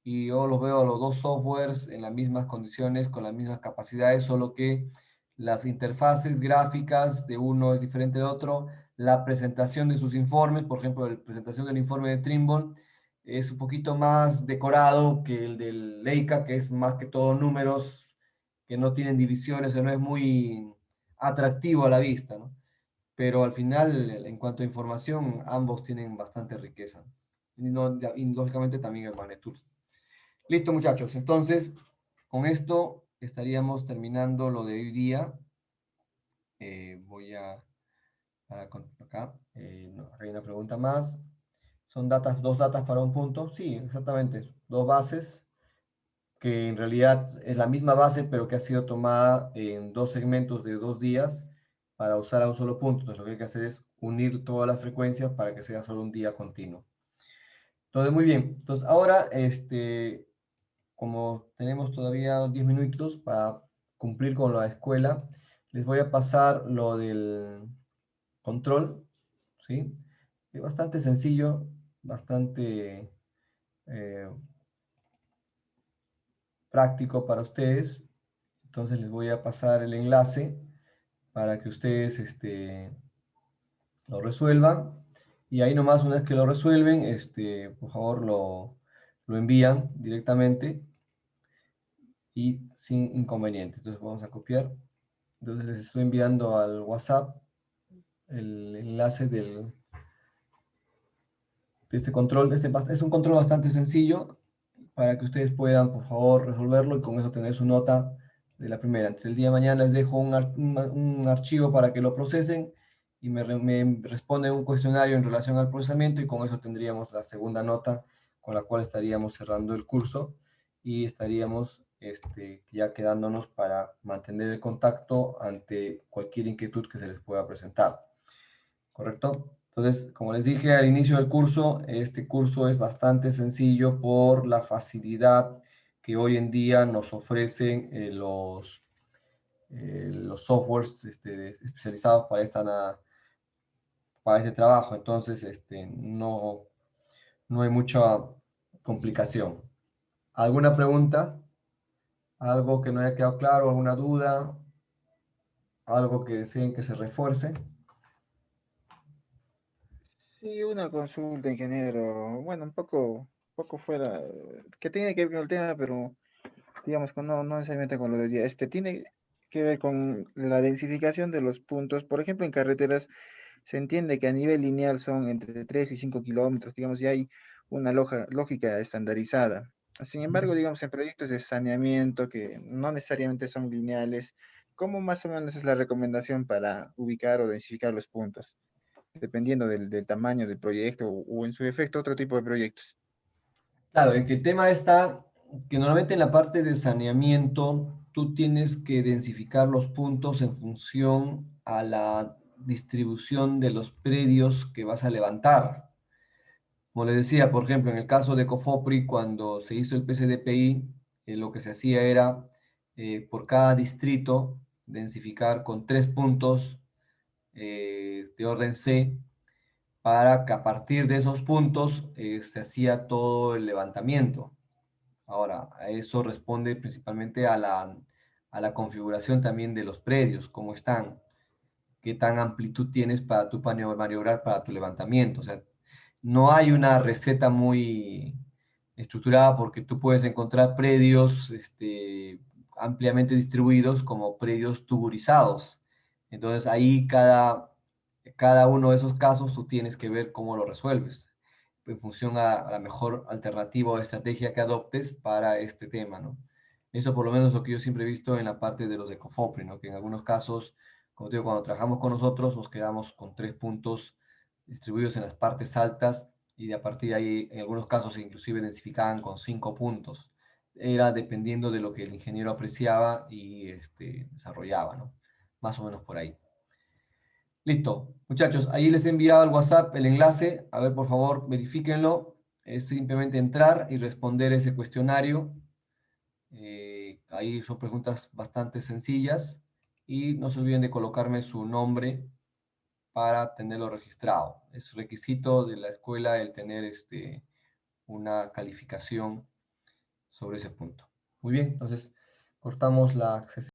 y yo los veo a los dos softwares en las mismas condiciones, con las mismas capacidades, solo que las interfaces gráficas de uno es diferente del otro, la presentación de sus informes, por ejemplo, la presentación del informe de Trimble es un poquito más decorado que el del Leica, que es más que todo números que no tienen divisiones, o no es muy atractivo a la vista, ¿no? Pero al final, en cuanto a información, ambos tienen bastante riqueza. Y, y lógicamente también el Magnetool. Listo, muchachos. Entonces, con esto estaríamos terminando lo de hoy día. Voy a acá. No, hay una pregunta más. ¿Son dos datas para un punto? Sí, exactamente. Dos bases, que en realidad es la misma base, pero que ha sido tomada en dos segmentos de 2 días para usar a un solo punto. Entonces, lo que hay que hacer es unir todas las frecuencias para que sea solo un día continuo. Entonces, muy bien. Entonces, ahora, como tenemos todavía 10 minutos para cumplir con la escuela, les voy a pasar lo del control, ¿sí? Es bastante sencillo, bastante práctico para ustedes. Entonces les voy a pasar el enlace para que ustedes lo resuelvan. Y ahí nomás, una vez que lo resuelven, por favor lo envían directamente y sin inconveniente. Entonces vamos a copiar. Entonces les estoy enviando al WhatsApp el enlace de este control. Es un control bastante sencillo para que ustedes puedan, por favor, resolverlo y con eso tener su nota de la primera. Entonces el día de mañana les dejo un archivo para que lo procesen y me responden un cuestionario en relación al procesamiento y con eso tendríamos la segunda nota con la cual estaríamos cerrando el curso y estaríamos ya quedándonos para mantener el contacto ante cualquier inquietud que se les pueda presentar. ¿Correcto? Entonces, como les dije al inicio del curso, este curso es bastante sencillo por la facilidad que hoy en día nos ofrecen los softwares especializados para este trabajo. Entonces, no hay mucha complicación. ¿Alguna pregunta? ¿Algo que no haya quedado claro? ¿Alguna duda? ¿Algo que deseen que se refuerce? Sí, una consulta, ingeniero. Bueno, un poco fuera, que tiene que ver con el tema, pero digamos que no necesariamente con lo de día. Tiene que ver con la densificación de los puntos. Por ejemplo, en carreteras se entiende que a nivel lineal son entre 3 y 5 kilómetros, digamos, y hay una lógica estandarizada. Sin embargo, digamos, en proyectos de saneamiento que no necesariamente son lineales, ¿cómo más o menos es la recomendación para ubicar o densificar los puntos? Dependiendo del tamaño del proyecto o en su efecto otro tipo de proyectos. Claro, en que el tema está que normalmente en la parte de saneamiento tú tienes que densificar los puntos en función a la distribución de los predios que vas a levantar. Como les decía, por ejemplo, en el caso de Cofopri, cuando se hizo el PCDPI, lo que se hacía era, por cada distrito, densificar con 3 puntos de orden C, para que a partir de esos puntos se hacía todo el levantamiento. Ahora, a eso responde principalmente a la configuración también de los predios, cómo están, qué tan amplitud tienes para tu maniobrar para tu levantamiento. O sea, no hay una receta muy estructurada porque tú puedes encontrar predios ampliamente distribuidos como predios tuburizados. Entonces ahí cada uno de esos casos tú tienes que ver cómo lo resuelves en función a la mejor alternativa o estrategia que adoptes para este tema, ¿no? Eso por lo menos es lo que yo siempre he visto en la parte de los de Cofopri, ¿no? Que en algunos casos, como te digo, cuando trabajamos con nosotros nos quedamos con 3 puntos distribuidos en las partes altas y de a partir de ahí, en algunos casos, inclusive densificaban con 5 puntos. Era dependiendo de lo que el ingeniero apreciaba y desarrollaba, ¿no? Más o menos por ahí. Listo, muchachos, ahí les he enviado al WhatsApp el enlace. A ver, por favor, verifíquenlo. Es simplemente entrar y responder ese cuestionario. Ahí son preguntas bastante sencillas. Y no se olviden de colocarme su nombre para tenerlo registrado. Es requisito de la escuela el tener una calificación sobre ese punto. Muy bien, entonces cortamos la sesión.